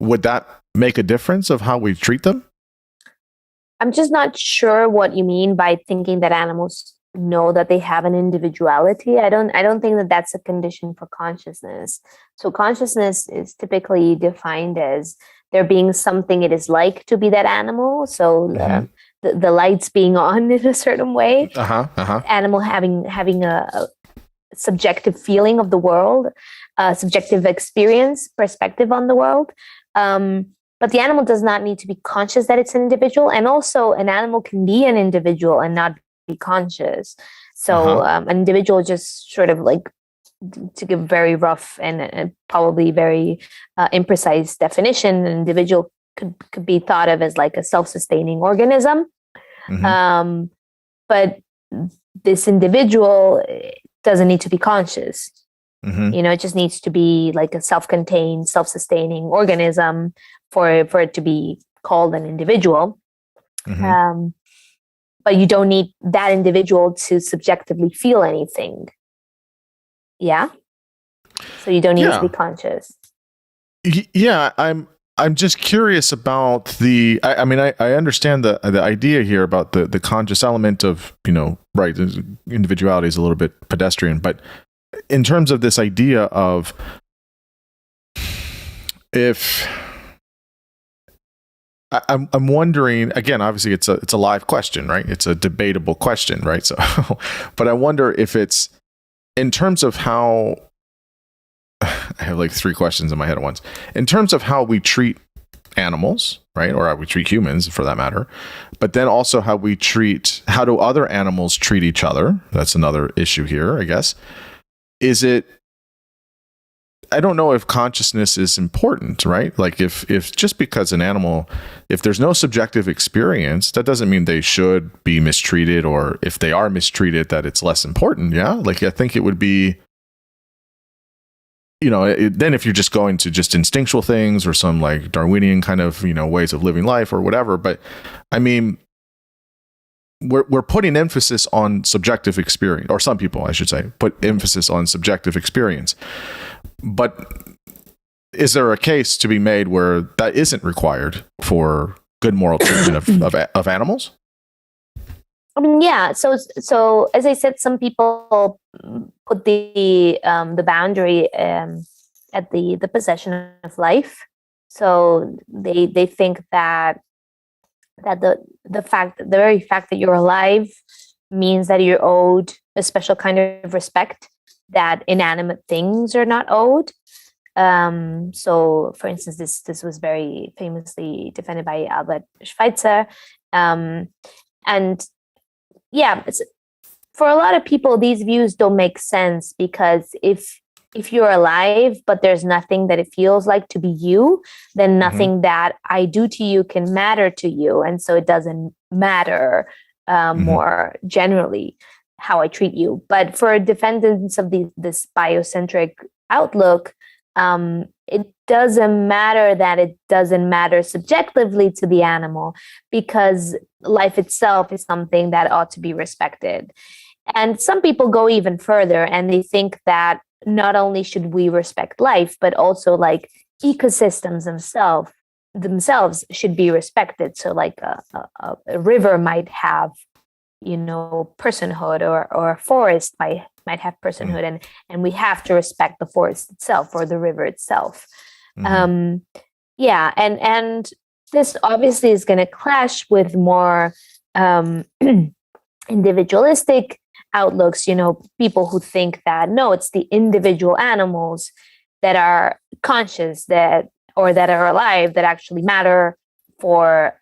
Would that make a difference of how we treat them? I'm just not sure what you mean by thinking that animals know that they have an individuality. I don't think that that's a condition for consciousness. So consciousness is typically defined as there being something it is like to be that animal. So the lights being on in a certain way, animal having a subjective feeling of the world, subjective experience, perspective on the world. But the animal does not need to be conscious that it's an individual. And also an animal can be an individual and not be conscious. So an individual, just sort of like, to give very rough and probably very imprecise definition, an individual could be thought of as like a self-sustaining organism. But this individual doesn't need to be conscious. It just needs to be like a self-contained, self-sustaining organism for it to be called an individual. Um, but you don't need that individual to subjectively feel anything. Yeah. So you don't need to be conscious. Yeah, I'm just curious about the. I mean, I understand the idea here about the conscious element of, right. Individuality is a little bit pedestrian, but in terms of this idea of if I'm wondering again, obviously it's a live question, right? It's a debatable question, right? So, but I wonder if it's in terms of how. I have like three questions in my head at once. In terms of how we treat animals, right? Or how we treat humans for that matter. But then also how do other animals treat each other? That's another issue here, I guess. I don't know if consciousness is important, right? Like if just because an animal, if there's no subjective experience, that doesn't mean they should be mistreated, or if they are mistreated, that it's less important. Yeah. Like I think it would be, then if you're just going to just instinctual things or some like Darwinian kind of, ways of living life or whatever. But I mean, we're putting emphasis on subjective experience, or some people, I should say, put emphasis on subjective experience. But is there a case to be made where that isn't required for good moral treatment of animals? I mean, yeah. So as I said, some people put the boundary at the possession of life. So they think that the very fact that you're alive means that you're owed a special kind of respect that inanimate things are not owed. So, for instance, this was very famously defended by Albert Schweitzer, and yeah, for a lot of people, these views don't make sense, because if you're alive, but there's nothing that it feels like to be you, then nothing that I do to you can matter to you. And so it doesn't matter more generally how I treat you. But for defendants of this biocentric outlook, it doesn't matter that it doesn't matter subjectively to the animal, because life itself is something that ought to be respected. And some people go even further, and they think that not only should we respect life, but also like ecosystems themselves should be respected. So like a river might have, personhood, or a forest might have personhood, and we have to respect the forest itself or the river itself. Yeah, and this obviously is going to clash with more individualistic outlooks, people who think that no, it's the individual animals that are conscious, that are alive, that actually matter for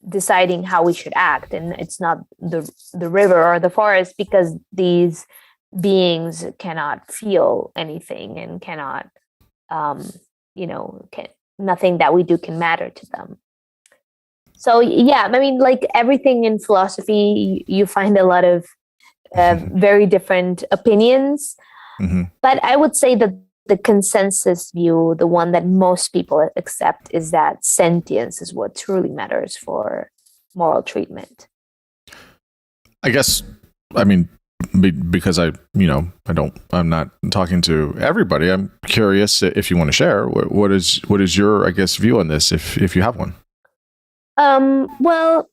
deciding how we should act, and it's not the river or the forest, because these beings cannot feel anything and cannot nothing that we do can matter to them. So yeah, I mean, like everything in philosophy, you find a lot of very different opinions. But I would say that the consensus view, the one that most people accept, is that sentience is what truly matters for moral treatment. I guess, I mean, because I'm not talking to everybody. I'm curious if you want to share what is your, I guess, view on this, if you have one. Well,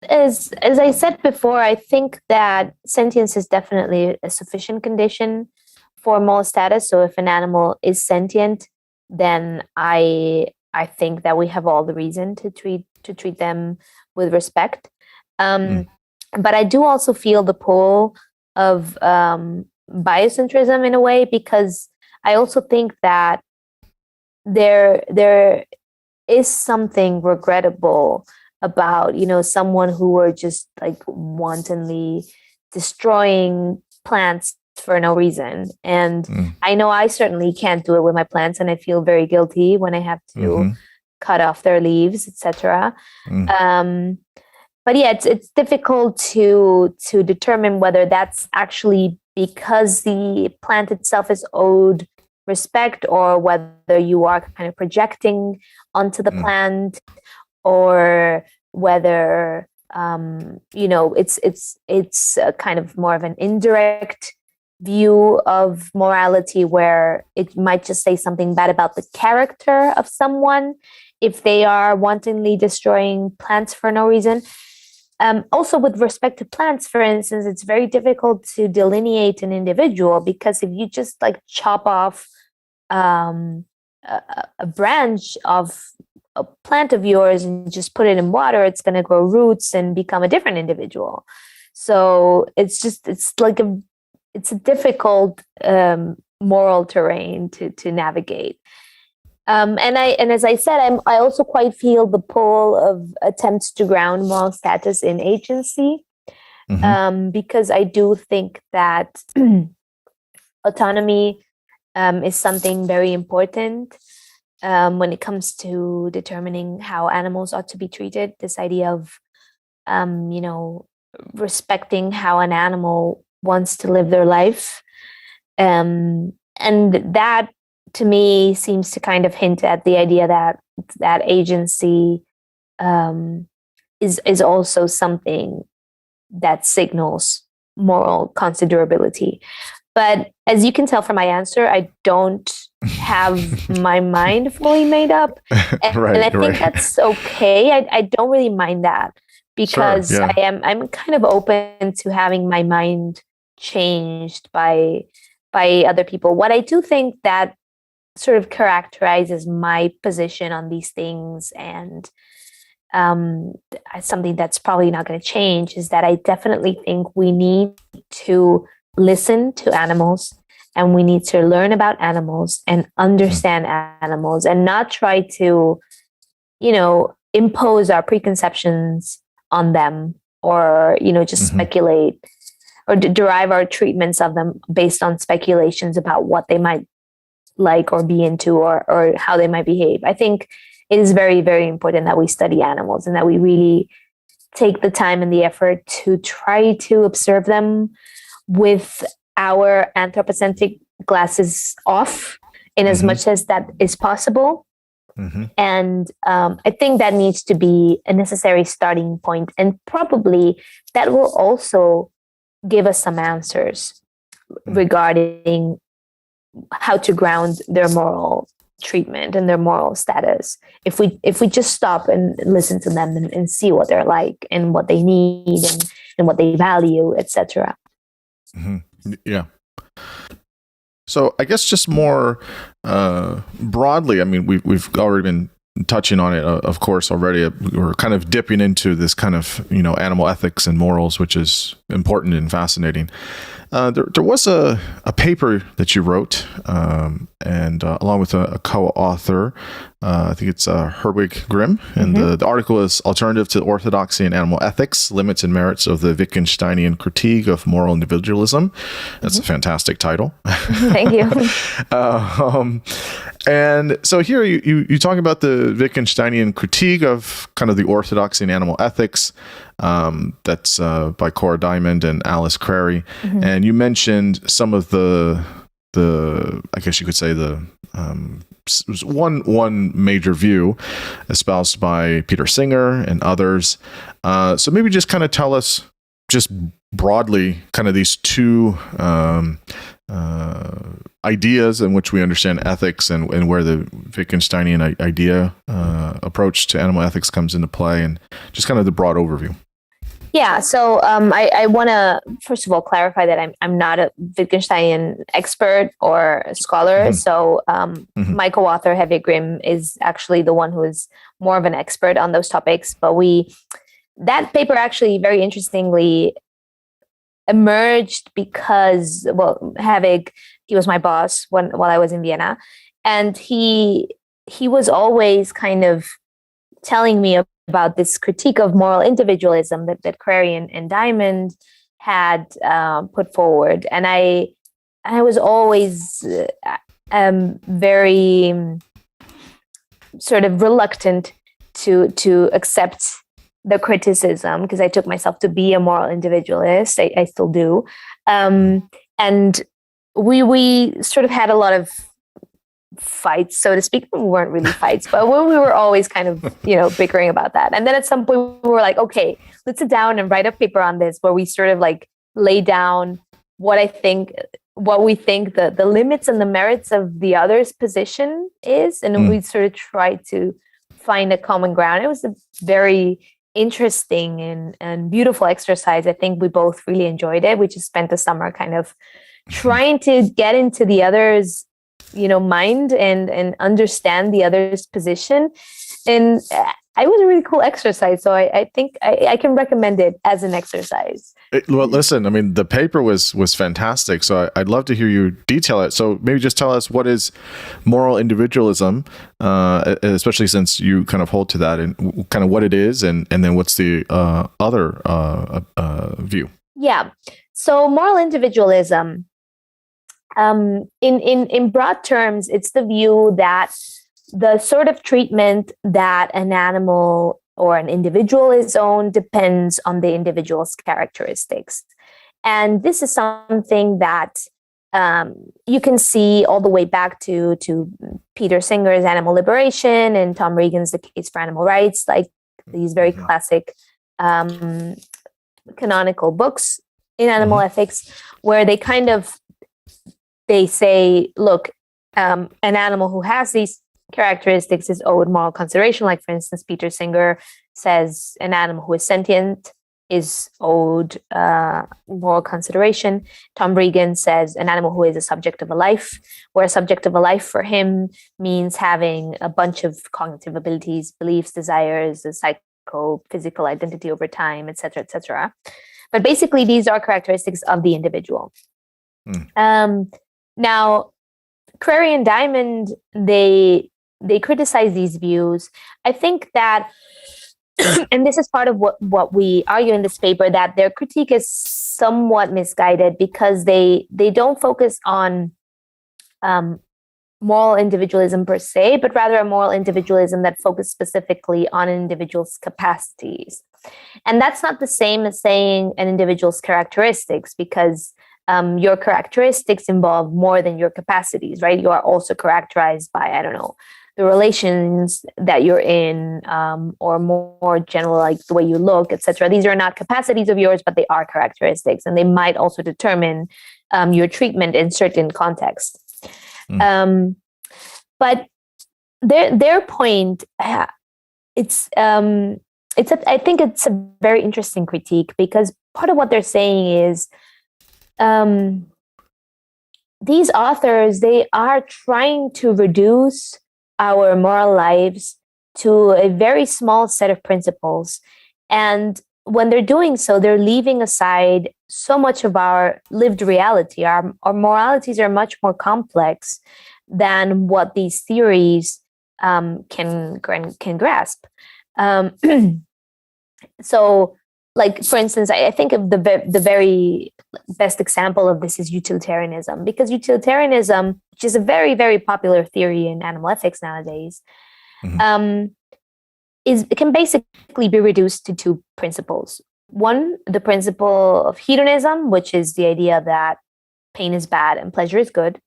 as I said before, I think that sentience is definitely a sufficient condition for moral status. So if an animal is sentient, then I think that we have all the reason to treat them with respect. But I do also feel the pull of biocentrism in a way, because I also think that there is something regrettable about, someone who were just like wantonly destroying plants for no reason. And I know I certainly can't do it with my plants, and I feel very guilty when I have to cut off their leaves, etc. But yeah, it's difficult to determine whether that's actually because the plant itself is owed respect, or whether you are kind of projecting onto the plant, or whether it's a kind of more of an indirect view of morality, where it might just say something bad about the character of someone if they are wantonly destroying plants for no reason. Also, with respect to plants, for instance, it's very difficult to delineate an individual, because if you just like chop off a branch of a plant of yours and just put it in water, it's going to grow roots and become a different individual. So it's a difficult moral terrain to navigate. And as I said, I also quite feel the pull of attempts to ground moral status in agency, because I do think that autonomy is something very important when it comes to determining how animals ought to be treated. This idea of, respecting how an animal wants to live their life, and that, to me, seems to kind of hint at the idea that agency is also something that signals moral considerability. But as you can tell from my answer, I don't have my mind fully made up, and I think that's okay. I don't really mind that, because sure, yeah. I'm kind of open to having my mind changed by other people. What I do think that sort of characterizes my position on these things, and something that's probably not going to change, is that I definitely think we need to listen to animals, and we need to learn about animals and understand animals, and not try to, impose our preconceptions on them, or, just speculate or derive our treatments of them based on speculations about what they might like or be into, or how they might behave. I think it is very, very important that we study animals, and that we really take the time and the effort to try to observe them with our anthropocentric glasses off, in as much as that is possible. And I think that needs to be a necessary starting point, and probably that will also give us some answers regarding how to ground their moral treatment and their moral status. If we just stop and listen to them, and see what they're like, and what they need, and what they value, etc. Yeah. So I guess just more broadly, I mean, we've already been touching on it, of course, already. We're kind of dipping into this kind of, animal ethics and morals, which is important and fascinating. There was a paper that you wrote, and along with a co-author, I think it's Herwig Grimm, and the article is "Alternative to Orthodoxy in Animal Ethics: Limits and Merits of the Wittgensteinian Critique of Moral Individualism." That's a fantastic title. Thank you. And so here you talk about the Wittgensteinian critique of kind of the orthodoxy in animal ethics. That's by Cora Diamond and Alice Crary. And you mentioned some of the I guess you could say the one major view espoused by Peter Singer and others. So maybe just kind of tell us just broadly kind of these two ideas in which we understand ethics, and where the Wittgensteinian idea approach to animal ethics comes into play, and just kind of the broad overview. Yeah, so I want to first of all clarify that I'm not a Wittgensteinian expert or a scholar. So my co-author Xavier Grimm is actually the one who is more of an expert on those topics. But that paper actually very interestingly emerged because, Havig, he was my boss while I was in Vienna, and he was always kind of telling me about this critique of moral individualism that Crary and Diamond had put forward, and I was always very sort of reluctant to accept the criticism, because I took myself to be a moral individualist. I still do. And we sort of had a lot of fights, so to speak. We weren't really fights, but when we were always kind of, bickering about that. And then at some point we were like, okay, let's sit down and write a paper on this, where we sort of like lay down what we think the limits and the merits of the other's position is. And we sort of try to find a common ground. It was a very interesting and beautiful exercise. I think we both really enjoyed it. We just spent the summer kind of trying to get into the other's mind and understand the other's position. And it was a really cool exercise. So I think I can recommend it as an exercise. Well, listen, I mean, the paper was fantastic. So I'd love to hear you detail it. So maybe just tell us, what is moral individualism, especially since you kind of hold to that, and kind of what it is, and then what's the other view? Yeah. So moral individualism, in broad terms, it's the view that the sort of treatment that an animal or an individual is owed depends on the individual's characteristics. And this is something that you can see all the way back to Peter Singer's Animal Liberation and Tom Regan's The Case for Animal Rights, like these very classic canonical books in animal ethics, where they say, look, an animal who has these characteristics is owed moral consideration. Like, for instance, Peter Singer says an animal who is sentient is owed moral consideration. Tom Regan says an animal who is a subject of a life, where a subject of a life for him means having a bunch of cognitive abilities, beliefs, desires, a psychophysical identity over time, etc., etc. But basically, these are characteristics of the individual. Now, Crary and Diamond, they criticize these views. I think that, and this is part of what we argue in this paper, that their critique is somewhat misguided, because they don't focus on moral individualism per se, but rather a moral individualism that focuses specifically on an individual's capacities. And that's not the same as saying an individual's characteristics, because your characteristics involve more than your capacities, right? You are also characterized by, I don't know, the relations that you're in, or more general, like the way you look, etc. These are not capacities of yours, but they are characteristics, and they might also determine your treatment in certain contexts. But their point, I think it's a very interesting critique, because part of what they're saying is, these authors, they are trying to reduce our moral lives to a very small set of principles. And when they're doing so, they're leaving aside so much of our lived reality. Our moralities are much more complex than what these theories can grasp. So, like, for instance, I think of the very best example of this is utilitarianism, because utilitarianism, which is a very, very popular theory in animal ethics nowadays, it can basically be reduced to two principles. One, the principle of hedonism, which is the idea that pain is bad and pleasure is good.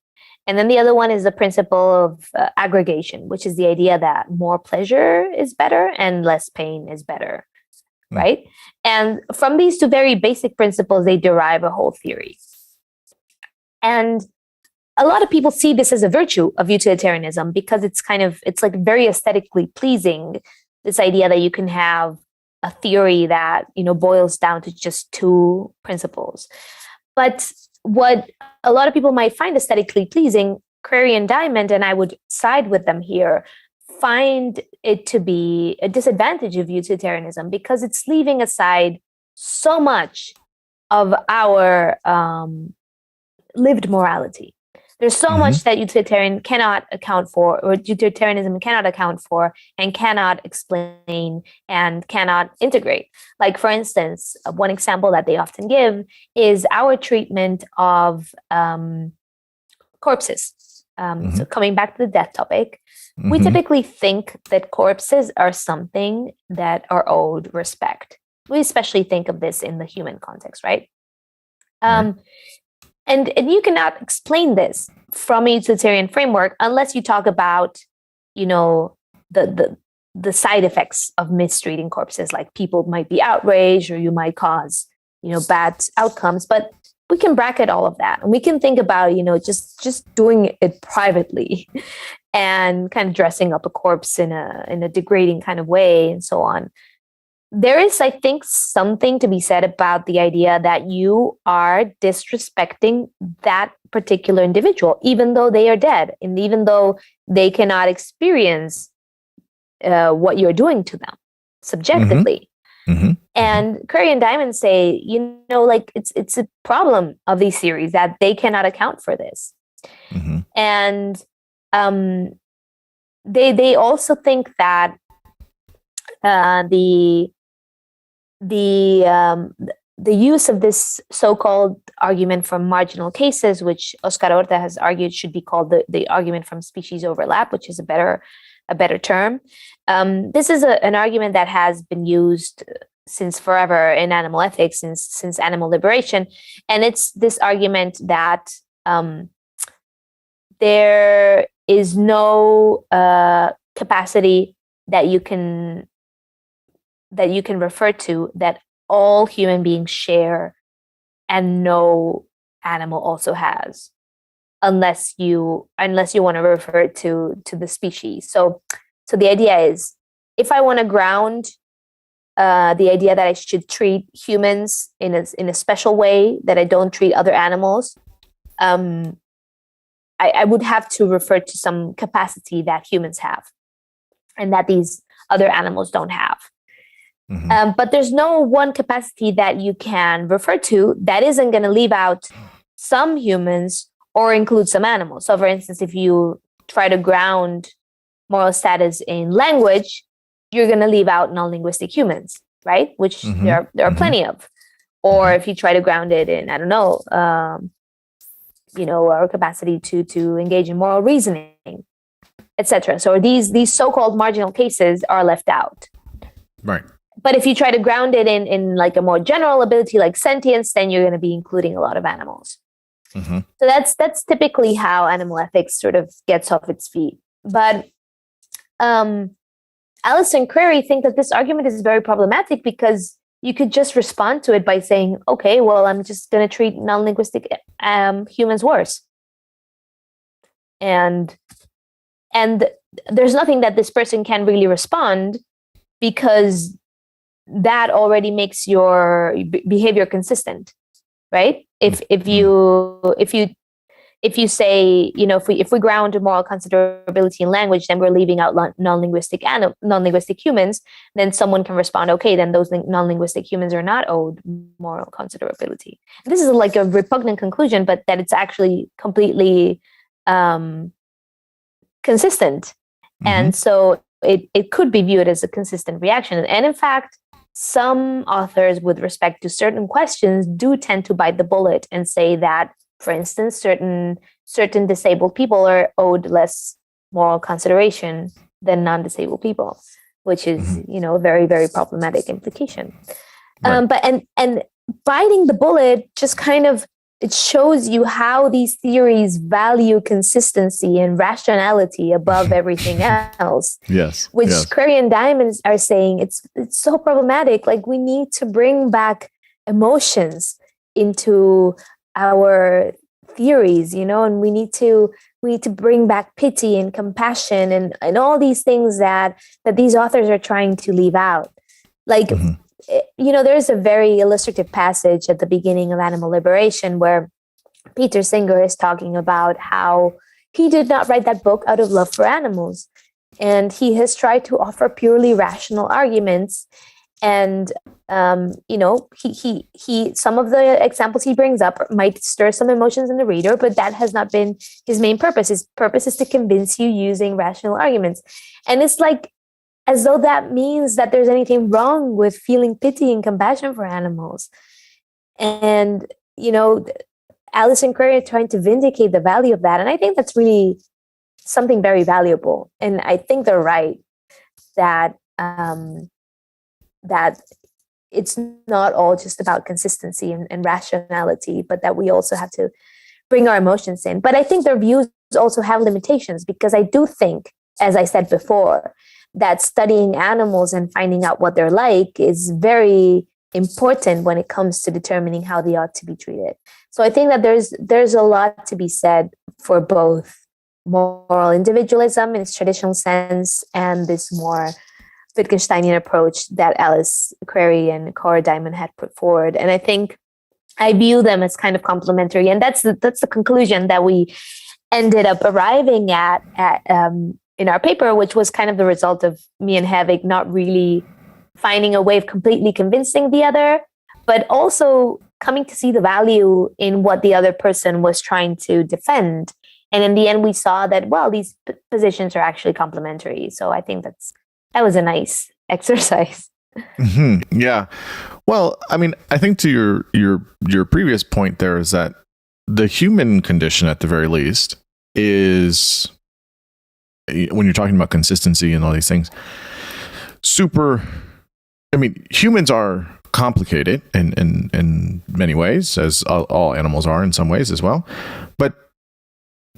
And then the other one is the principle of aggregation, which is the idea that more pleasure is better and less pain is better. Right? And from these two very basic principles, they derive a whole theory. And a lot of people see this as a virtue of utilitarianism, because it's like very aesthetically pleasing, this idea that you can have a theory that, boils down to just two principles. But what a lot of people might find aesthetically pleasing, Crary and Diamond, and I would side with them here, find it to be a disadvantage of utilitarianism, because it's leaving aside so much of our lived morality. There's so much that utilitarianism cannot account for and cannot explain and cannot integrate. Like, for instance, one example that they often give is our treatment of corpses. So coming back to the death topic, we typically think that corpses are something that are owed respect. We especially think of this in the human context, right? And you cannot explain this from a utilitarian framework unless you talk about, you know, the side effects of mistreating corpses, like people might be outraged or you might cause, bad outcomes. But we can bracket all of that, and we can think about, just doing it privately and kind of dressing up a corpse in a degrading kind of way and so on. There is, I think, something to be said about the idea that you are disrespecting that particular individual, even though they are dead, and even though they cannot experience what you're doing to them subjectively. Mm-hmm. And Curry and Diamond say, like it's a problem of these theories that they cannot account for this. Mm-hmm. And they also think that the use of this so-called argument from marginal cases, which Oscar Orta has argued should be called the argument from species overlap, which is a better term. This is an argument that has been used since forever in animal ethics, since animal liberation, and it's this argument that there is no capacity that you can refer to that all human beings share and no animal also has, unless you want to refer to the species. So the idea is, if I want to ground the idea that I should treat humans in a special way that I don't treat other animals, I would have to refer to some capacity that humans have and that these other animals don't have. Mm-hmm. But there's no one capacity that you can refer to that isn't going to leave out some humans or include some animals. So, for instance, if you try to ground moral status in language, you're going to leave out non-linguistic humans, right? Which mm-hmm. there are mm-hmm. plenty of. Or if you try to ground it in, I don't know, our capacity to engage in moral reasoning, etc. So these so-called marginal cases are left out. Right. But if you try to ground it in like a more general ability like sentience, then you're going to be including a lot of animals. Mm-hmm. So that's typically how animal ethics sort of gets off its feet. But Alice and Crary think that this argument is very problematic because you could just respond to it by saying, okay, well, I'm just going to treat non-linguistic humans worse. And there's nothing that this person can really respond, because that already makes your behavior consistent, right? If you say, if we ground moral considerability in language, then we're leaving out non-linguistic humans, then someone can respond, okay, then those non-linguistic humans are not owed moral considerability. This is like a repugnant conclusion, but that it's actually completely consistent. Mm-hmm. And so it could be viewed as a consistent reaction. And in fact, some authors, with respect to certain questions, do tend to bite the bullet and say that, for instance, certain disabled people are owed less moral consideration than non-disabled people, which is, mm-hmm. A very, very problematic implication. Right. But biting the bullet just kind of, it shows you how these theories value consistency and rationality above everything else. Yes. Which yes. Curry and Diamond are saying it's so problematic. Like, we need to bring back emotions into our theories, and we need to bring back pity and compassion and all these things that these authors are trying to leave out. Like, mm-hmm. There's a very illustrative passage at the beginning of Animal Liberation where Peter Singer is talking about how he did not write that book out of love for animals, and he has tried to offer purely rational arguments. And he some of the examples he brings up might stir some emotions in the reader, but that has not been his main purpose. His purpose is to convince you using rational arguments. And it's like, as though that means that there's anything wrong with feeling pity and compassion for animals. And, Alice and Curry are trying to vindicate the value of that. And I think that's really something very valuable. And I think they're right that that it's not all just about consistency and rationality, but that we also have to bring our emotions in. But I think their views also have limitations, because I do think, as I said before, that studying animals and finding out what they're like is very important when it comes to determining how they ought to be treated. So I think that there's a lot to be said for both moral individualism in its traditional sense and this more Wittgensteinian approach that Alice Crary and Cora Diamond had put forward. And I think I view them as kind of complementary, and that's the conclusion that we ended up arriving at in our paper, which was kind of the result of me and Havik not really finding a way of completely convincing the other, but also coming to see the value in what the other person was trying to defend. And in the end, we saw that, well, these positions are actually complementary. So I think that was a nice exercise. Mm-hmm. Yeah. Well, I mean, I think to your previous point there is that the human condition, at the very least, is, when you're talking about consistency and all these things, I mean, humans are complicated in many ways, as all animals are in some ways as well. But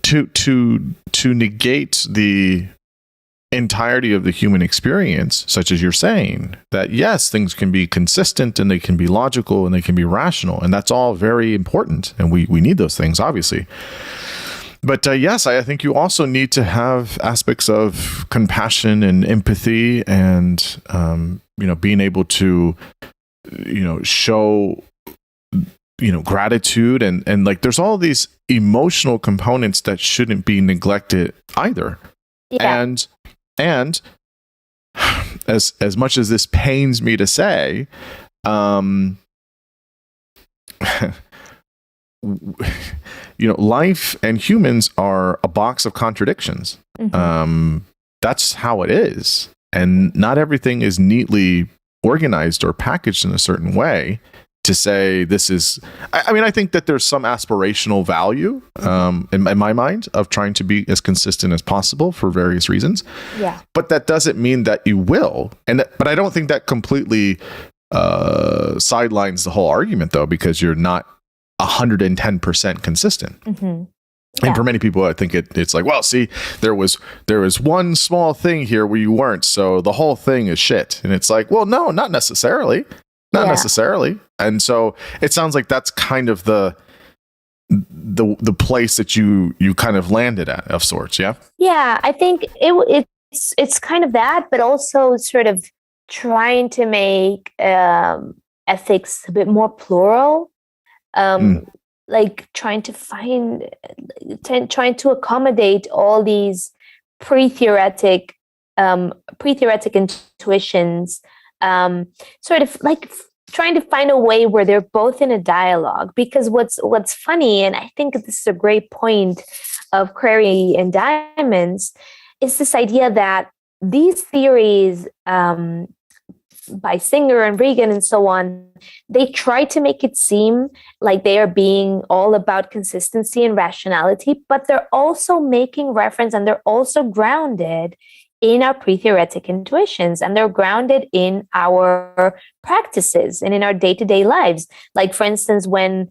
to negate the entirety of the human experience, such as you're saying, that yes, things can be consistent and they can be logical and they can be rational, and that's all very important, and we need those things, obviously. But yes, I think you also need to have aspects of compassion and empathy, and being able to show gratitude, and like there's all these emotional components that shouldn't be neglected either. Yeah. And as much as this pains me to say, life and humans are a box of contradictions. Mm-hmm. That's how it is. And not everything is neatly organized or packaged in a certain way to say this is, I think that there's some aspirational value in my mind of trying to be as consistent as possible for various reasons. Yeah. But that doesn't mean that you will. But I don't think that completely sidelines the whole argument, though, because you're not 110% consistent. Mm-hmm. Yeah. And for many people, I think it's like, well, see, there was one small thing here where you weren't, so the whole thing is shit. And it's like, well, no, not necessarily. Not necessarily. And so it sounds like that's kind of the place that you kind of landed at, of sorts. Yeah. Yeah. I think it's kind of that, but also sort of trying to make ethics a bit more plural. Like trying to accommodate all these pre-theoretic intuitions, sort of like trying to find a way where they're both in a dialogue. Because what's funny, and I think this is a great point of Crary and Diamonds, is this idea that these theories, by Singer and Regan and so on, they try to make it seem like they are being all about consistency and rationality, but they're also making reference, and they're also grounded in our pre-theoretic intuitions, and they're grounded in our practices and in our day-to-day lives. Like, for instance, when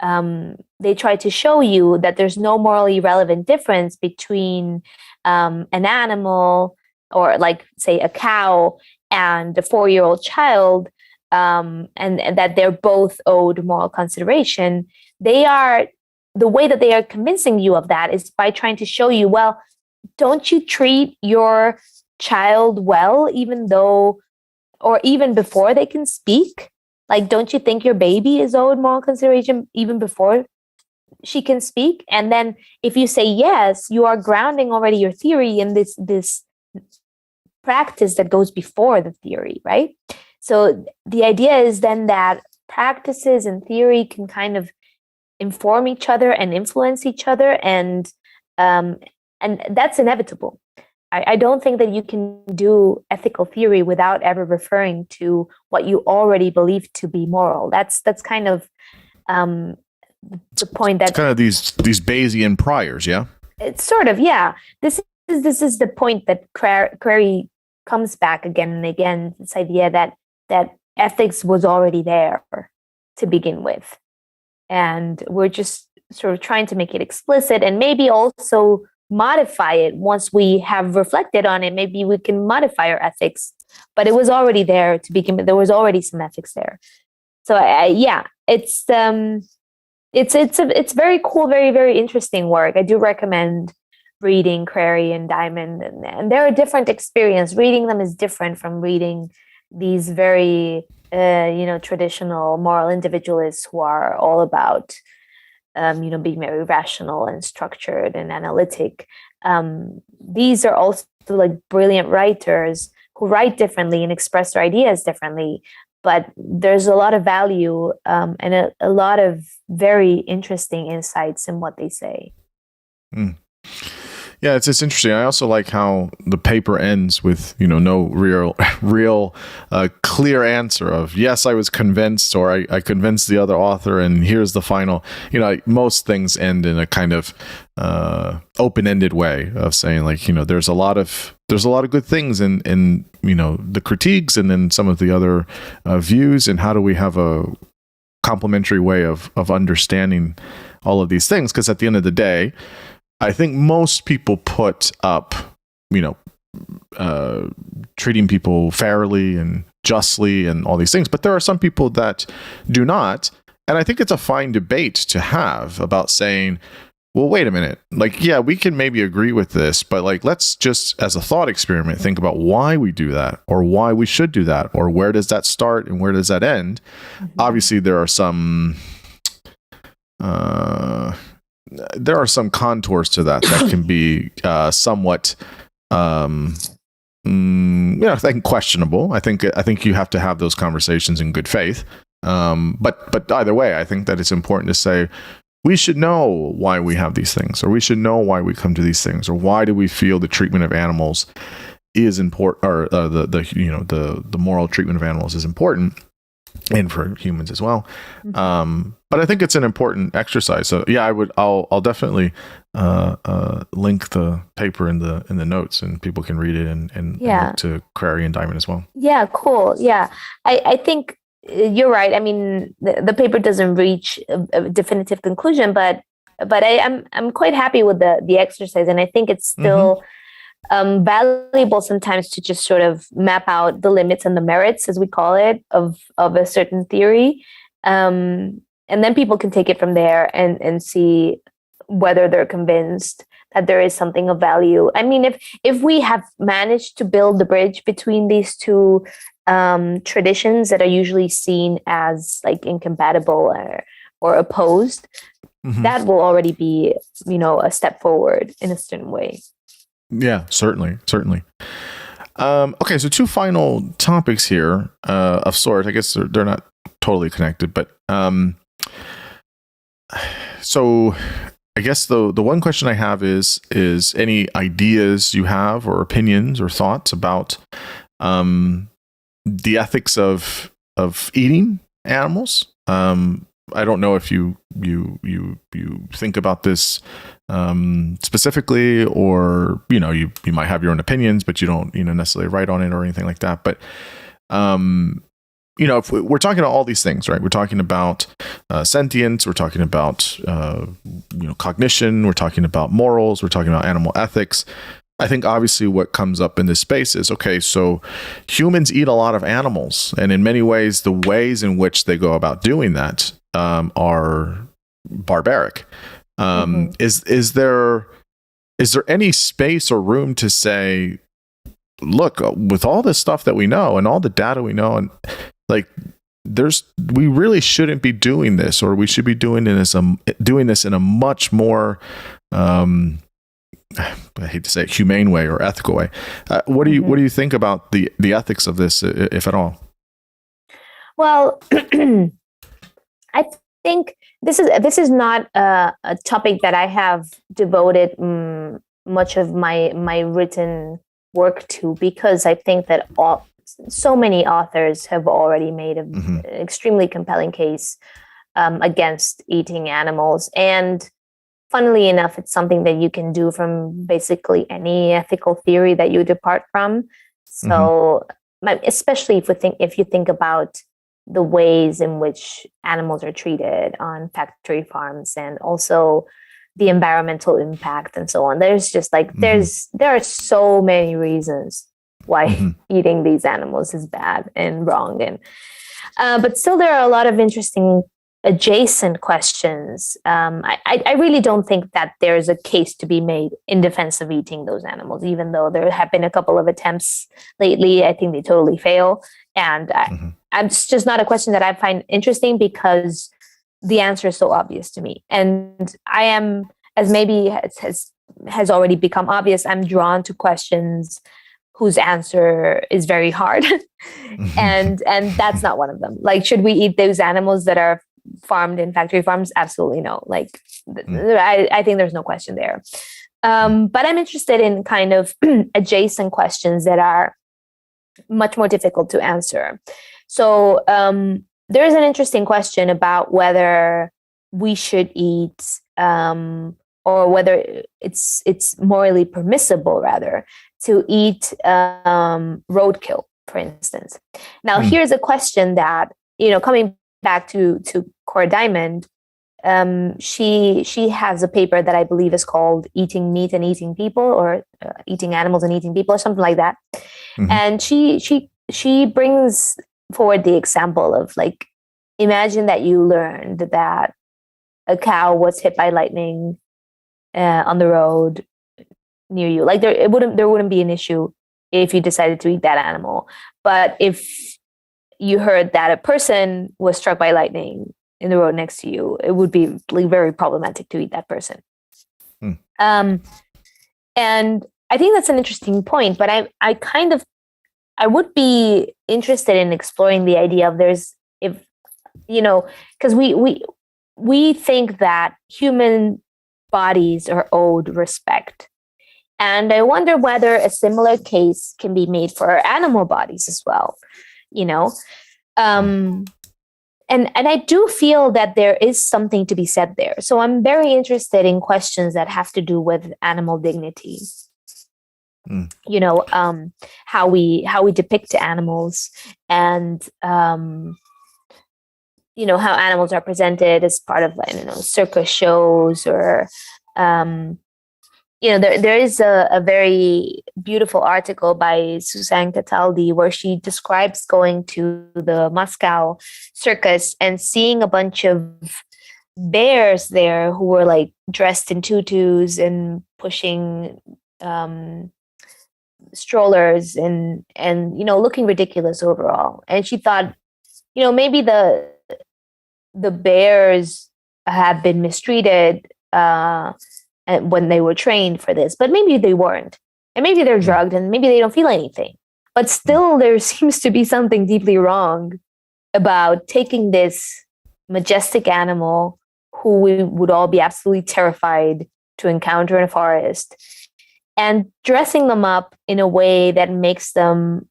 they try to show you that there's no morally relevant difference between an animal, or like, say, a cow and a 4-year-old child, and that they're both owed moral consideration, the way that they are convincing you of that is by trying to show you, well, don't you treat your child well, even though, or even before they can speak? Like, don't you think your baby is owed moral consideration even before she can speak? And then if you say yes, you are grounding already your theory in this practice that goes before the theory, right? So the idea is then that practices and theory can kind of inform each other and influence each other, and that's inevitable. I don't think that you can do ethical theory without ever referring to what you already believe to be moral. That's kind of the point. That it's kind of these Bayesian priors, yeah. It's sort of, yeah. This is the point that Crary comes back again and again. This idea that ethics was already there to begin with. and we're just sort of trying to make it explicit, and maybe also modify it once we have reflected on it. Maybe we can modify our ethics, but it was already there to begin with. There was already some ethics there. So yeah, it's very cool, very, very interesting work. I do recommend reading Crary and Diamond, and they're a different experience. Reading them is different from reading these very traditional moral individualists who are all about being very rational and structured and analytic. These are also like brilliant writers who write differently and express their ideas differently, but there's a lot of value and a lot of very interesting insights in what they say. Yeah, it's interesting. I also like how the paper ends with, no real clear answer of, yes, I was convinced, or I convinced the other author, and here's the final. Most things end in a kind of open-ended way of saying, like, there's a lot of good things in the critiques, and then some of the other views, and how do we have a complementary way of understanding all of these things? Because at the end of the day, I think most people put up, treating people fairly and justly and all these things. But there are some people that do not. And I think it's a fine debate to have about saying, well, wait a minute. Like, yeah, we can maybe agree with this, but like, let's just, as a thought experiment, think about why we do that, or why we should do that, or where does that start and where does that end? Mm-hmm. Obviously, there are some contours to that can be somewhat, I think questionable. I think you have to have those conversations in good faith. But either way, I think that it's important to say we should know why we have these things, or we should know why we come to these things, or why do we feel the treatment of animals is important, or the moral treatment of animals is important. And for humans as well. But I think it's an important exercise. So yeah, I'll definitely link the paper in the notes, and people can read it and look to Crary and Diamond as well. Yeah, cool. Yeah. I think you're right. I mean, the paper doesn't reach a definitive conclusion, but I'm quite happy with the exercise, and I think it's still valuable sometimes to just sort of map out the limits and the merits, as we call it, of a certain theory. And then people can take it from there and see whether they're convinced that there is something of value. I mean, if we have managed to build the bridge between these two traditions that are usually seen as like incompatible or opposed, that will already be, a step forward in a certain way. Yeah, certainly. Okay, so two final topics here of sorts. I guess they're not totally connected, but so I guess the one question I have is any ideas you have, or opinions or thoughts about the ethics of eating animals? I don't know if you think about this specifically, or you might have your own opinions, but you don't necessarily write on it or anything like that. But if we're talking about all these things, right? We're talking about sentience, we're talking about cognition, we're talking about morals, we're talking about animal ethics. I think obviously what comes up in this space is, okay, so humans eat a lot of animals, and in many ways, the ways in which they go about doing that are barbaric. Is there any space or room to say, look, with all this stuff that we know and all the data we know, and like we really shouldn't be doing this, or we should be doing this in a much more I hate to say it, humane way or ethical way. What do you think about the ethics of this, if at all? Well, I think this is not a topic that I have devoted much of my written work to, because I think that so many authors have already made an extremely compelling case against eating animals. And funnily enough, it's something that you can do from basically any ethical theory that you depart from. So, especially if you think about the ways in which animals are treated on factory farms, and also the environmental impact and so on. There's just like there are so many reasons why eating these animals is bad and wrong, and but still there are a lot of interesting adjacent questions. I really don't think that there's a case to be made in defense of eating those animals, even though there have been a couple of attempts lately. I think they totally fail. And it's just not a question that I find interesting, because the answer is so obvious to me. And I am, as maybe has already become obvious, I'm drawn to questions whose answer is very hard. and that's not one of them. Like, should we eat those animals that are farmed in factory farms? Absolutely no. Like, I think there's no question there. But I'm interested in kind of adjacent questions that are much more difficult to answer. So there is an interesting question about whether we should eat, or whether it's morally permissible, rather, to eat roadkill, for instance. Now, here's a question that, coming back to Cora Diamond, she has a paper that I believe is called "Eating Meat and Eating People," or "Eating Animals and Eating People," or something like that. And she brings forward the example of, like, imagine that you learned that a cow was hit by lightning on the road near you. Like, there wouldn't be an issue if you decided to eat that animal. But if you heard that a person was struck by lightning in the road next to you, it would be, like, very problematic to eat that person. And I think that's an interesting point, but I would be interested in exploring the idea of because we think that human bodies are owed respect. And I wonder whether a similar case can be made for animal bodies as well, And I do feel that there is something to be said there. So I'm very interested in questions that have to do with animal dignity. How we depict animals, and how animals are presented as part of, circus shows, or there is a very beautiful article by Suzanne Cataldi where she describes going to the Moscow circus and seeing a bunch of bears there who were, like, dressed in tutus and pushing strollers and looking ridiculous overall. And she thought, maybe the bears have been mistreated when they were trained for this, but maybe they weren't, and maybe they're drugged, and maybe they don't feel anything. But still, there seems to be something deeply wrong about taking this majestic animal, who we would all be absolutely terrified to encounter in a forest, and dressing them up in a way that makes them,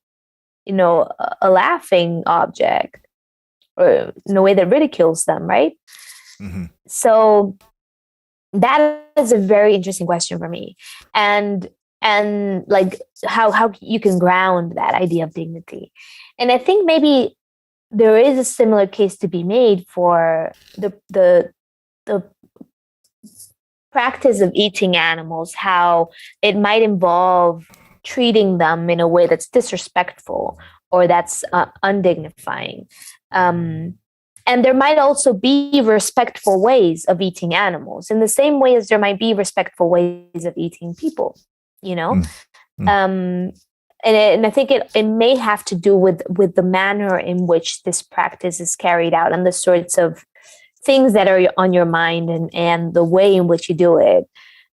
a laughing object, or in a way that ridicules them, right? So that is a very interesting question for me, and like how you can ground that idea of dignity. And I think maybe there is a similar case to be made for the practice of eating animals, how it might involve treating them in a way that's disrespectful or that's undignifying. And there might also be respectful ways of eating animals, in the same way as there might be respectful ways of eating people, And I think it may have to do with the manner in which this practice is carried out, and the sorts of things that are on your mind, and the way in which you do it.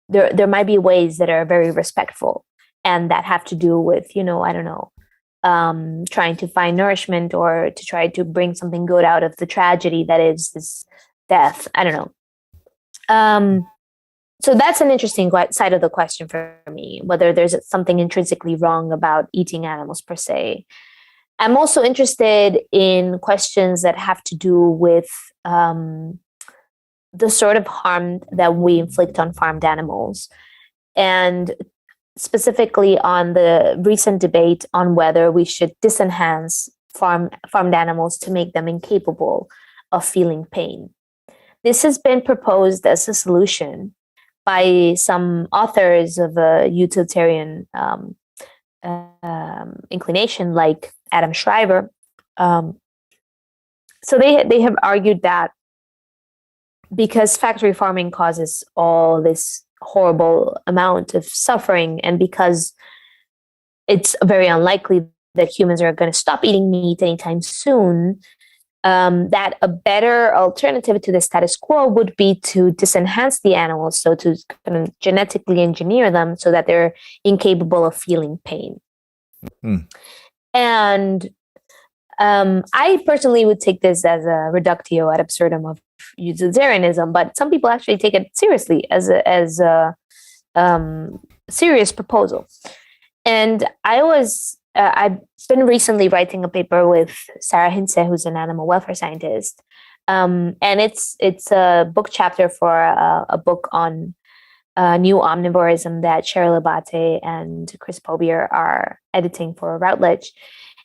There might be ways that are very respectful, and that have to do with, I don't know, trying to find nourishment, or to try to bring something good out of the tragedy that is this death. I don't know. So that's an interesting side of the question for me, whether there's something intrinsically wrong about eating animals per se. I'm also interested in questions that have to do with the sort of harm that we inflict on farmed animals, and specifically on the recent debate on whether we should disenhance farmed animals to make them incapable of feeling pain. This has been proposed as a solution by some authors of a utilitarian inclination, like Adam Shriver. So they have argued that because factory farming causes all this horrible amount of suffering, and because it's very unlikely that humans are going to stop eating meat anytime soon, that a better alternative to the status quo would be to disenhance the animals, so to kind of genetically engineer them so that they're incapable of feeling pain. And I personally would take this as a reductio ad absurdum of utilitarianism, but some people actually take it seriously as a serious proposal. And I've been recently writing a paper with Sarah Hintze, who's an animal welfare scientist, and it's a book chapter for a book on new omnivorism that Cheryl Abate and Chris Pobier are editing for Routledge.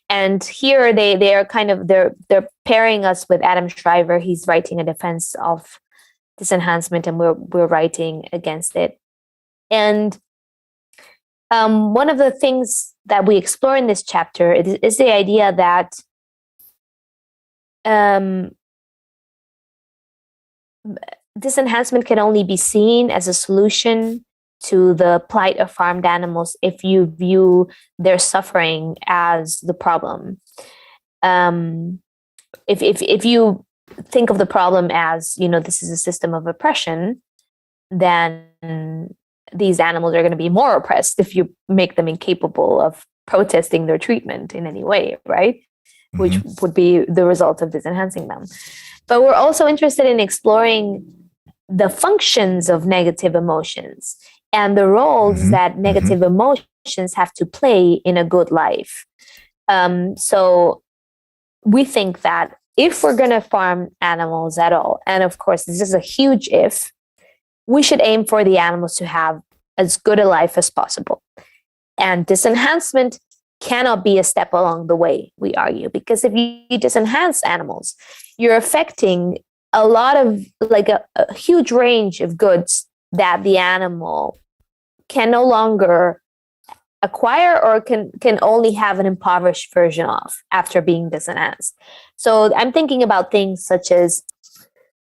And here they're pairing us with Adam Shriver. He's writing a defense of disenhancement, and we're writing against it. And one of the things that we explore in this chapter is the idea that disenhancement can only be seen as a solution to the plight of farmed animals if you view their suffering as the problem. If you think of the problem as, this is a system of oppression, then these animals are going to be more oppressed if you make them incapable of protesting their treatment in any way, right? Mm-hmm. Which would be the result of disenhancing them. But we're also interested in exploring the functions of negative emotions and the roles that negative emotions have to play in a good life. So we think that if we're going to farm animals at all, and of course, this is a huge if, we should aim for the animals to have as good a life as possible. And disenhancement cannot be a step along the way, we argue, because if you disenhance animals, you're affecting a lot of, a huge range of goods that the animal can no longer acquire or can only have an impoverished version of after being disenhanced. So I'm thinking about things such as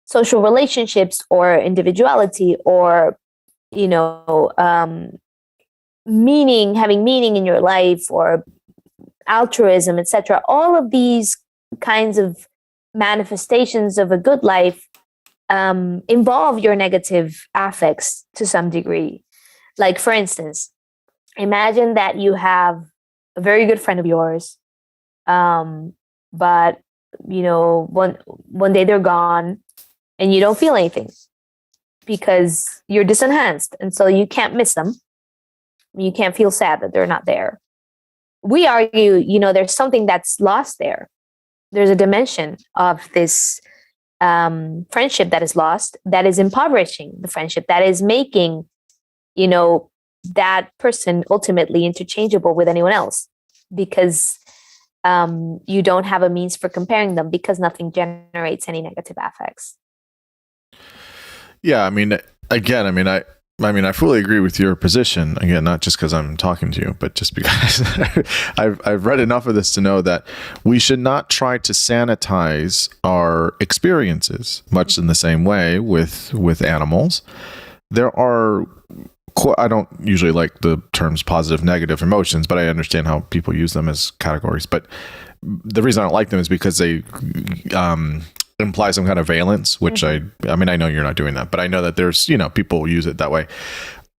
social relationships or individuality or, having meaning in your life or altruism, etc. All of these kinds of manifestations of a good life involve your negative affects to some degree. Like, for instance, imagine that you have a very good friend of yours, but one day they're gone and you don't feel anything because you're disenhanced, and so you can't miss them. You can't feel sad that they're not there. We argue, there's something that's lost there. There's a dimension of this friendship that is lost, that is impoverishing the friendship, that is making, that person ultimately interchangeable with anyone else, because you don't have a means for comparing them, because nothing generates any negative affects. Yeah, I fully agree with your position. Again, not just because I'm talking to you, but just because I've read enough of this to know that we should not try to sanitize our experiences, much in the same way with animals. There are, I don't usually like the terms positive, negative emotions, but I understand how people use them as categories. But the reason I don't like them is because they imply some kind of valence, which I know you're not doing that, but I know that there's, people use it that way.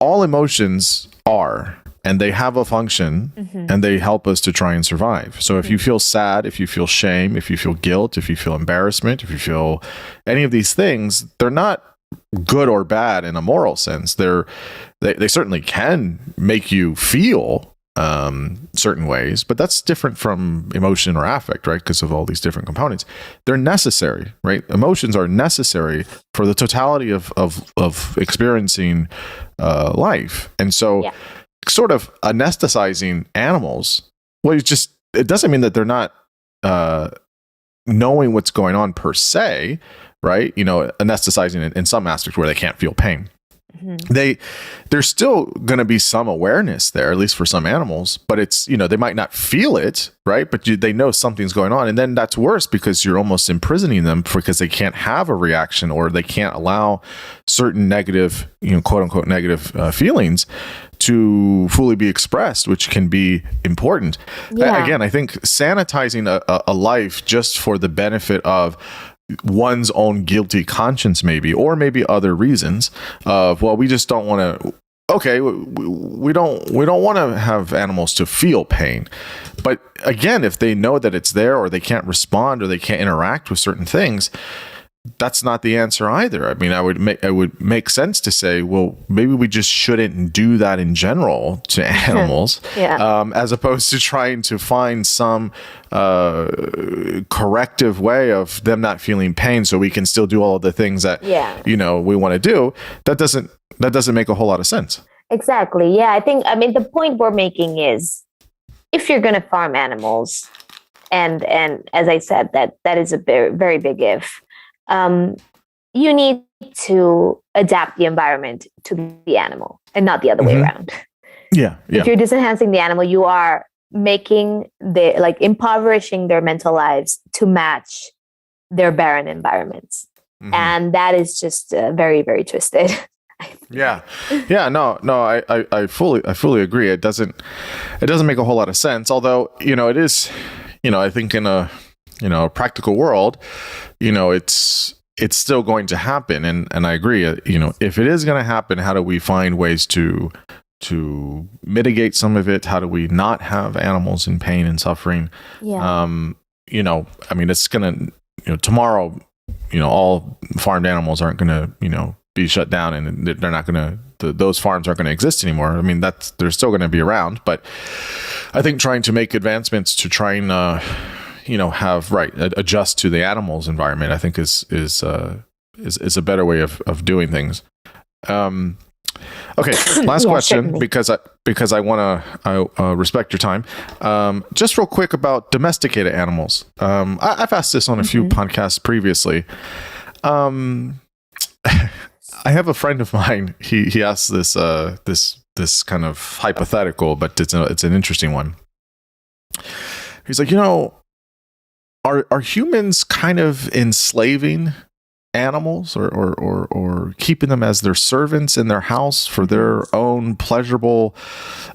All emotions are, and they have a function, and they help us to try and survive. So if you feel sad, if you feel shame, if you feel guilt, if you feel embarrassment, if you feel any of these things, they're not good or bad in a moral sense. They certainly can make you feel certain ways, but that's different from emotion or affect, right? Because of all these different components. They're necessary, right? Emotions are necessary for the totality of experiencing life. And so sort of anesthetizing animals, well, it doesn't mean that they're not knowing what's going on per se, right? Anesthetizing in some aspects where they can't feel pain. There's still going to be some awareness there, at least for some animals, but it's, they might not feel it, right? But they know something's going on. And then that's worse because you're almost imprisoning them because they can't have a reaction, or they can't allow certain negative, quote unquote, negative feelings to fully be expressed, which can be important. Yeah. Again, I think sanitizing a life just for the benefit of one's own guilty conscience, maybe, or maybe other reasons of, well, we just don't want to, okay, we don't want to have animals to feel pain. But again, if they know that it's there, or they can't respond, or they can't interact with certain things, that's not the answer either. I mean, it would make sense to say, well, maybe we just shouldn't do that in general to animals, as opposed to trying to find some corrective way of them not feeling pain, so we can still do all of the things that we want to do. That doesn't make a whole lot of sense. Exactly. Yeah, I mean, the point we're making is, if you're going to farm animals, and as I said, that is a very, very big if. You need to adapt the environment to the animal and not the other way around. Yeah. If you're disenhancing the animal, you are making impoverishing their mental lives to match their barren environments. And that is just very, very twisted. No, I fully agree. It doesn't make a whole lot of sense. Although, it is, I think in a practical world, it's still going to happen. And I agree, if it is going to happen, how do we find ways to mitigate some of it? How do we not have animals in pain and suffering? I mean, it's going to, tomorrow, all farmed animals aren't going to, be shut down, and they're not going to, those farms aren't going to exist anymore. I mean, they're still going to be around, but I think trying to make advancements to try and, adjust to the animals' environment, I think is a better way of doing things. Okay, last question, certainly. because I want to respect your time. Just real quick about domesticated animals. I've asked this on a few podcasts previously. I have a friend of mine. He asked this kind of hypothetical, but it's an interesting one. He's like, are humans kind of enslaving animals, or keeping them as their servants in their house for their own pleasurable,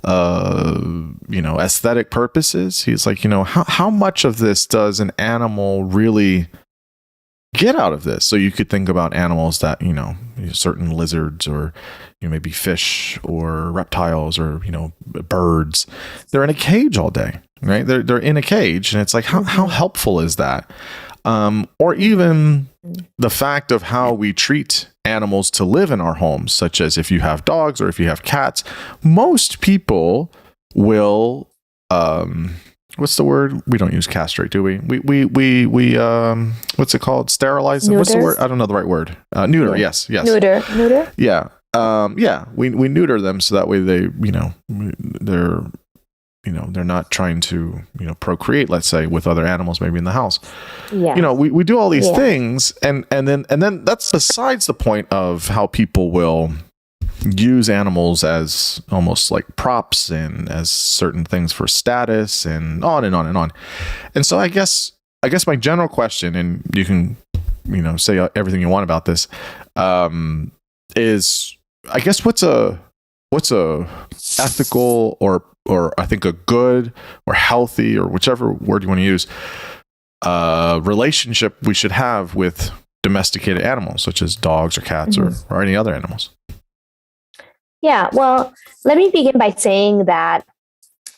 aesthetic purposes? He's like, how much of this does an animal really get out of this? So you could think about animals that, certain lizards, or maybe fish or reptiles, or birds. They're in a cage all day, right? They're in a cage, and it's like, how helpful is that? Or even the fact of how we treat animals to live in our homes, such as if you have dogs or if you have cats, most people will, what's the word? We don't use castrate, do we? We what's it called? Sterilize them? What's the word? I don't know the right word. Neuter. Yeah. Yes. Neuter. Yeah. We neuter them so that way they, they're not trying to, procreate, let's say, with other animals, maybe in the house. Yeah. We do all these things, and then that's besides the point of how people will use animals as almost like props and as certain things for status, and on and on and on. And so I guess my general question, and you can, say everything you want about this, is, I guess, what's a ethical, or I think a good or healthy, or whichever word you want to use, relationship we should have with domesticated animals, such as dogs or cats, or any other animals? Yeah, well, let me begin by saying that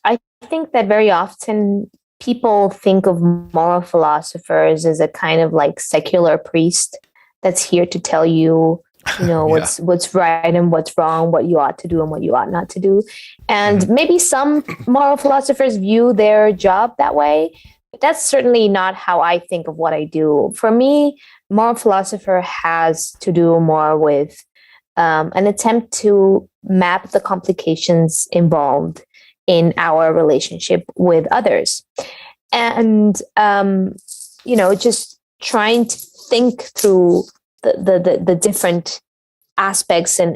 I think that very often people think of moral philosophers as a kind of like secular priest that's here to tell you, what's right and what's wrong, what you ought to do and what you ought not to do. And maybe some moral philosophers view their job that way, but that's certainly not how I think of what I do. For me, moral philosopher has to do more with an attempt to map the complications involved in our relationship with others. and just trying to think through the different aspects and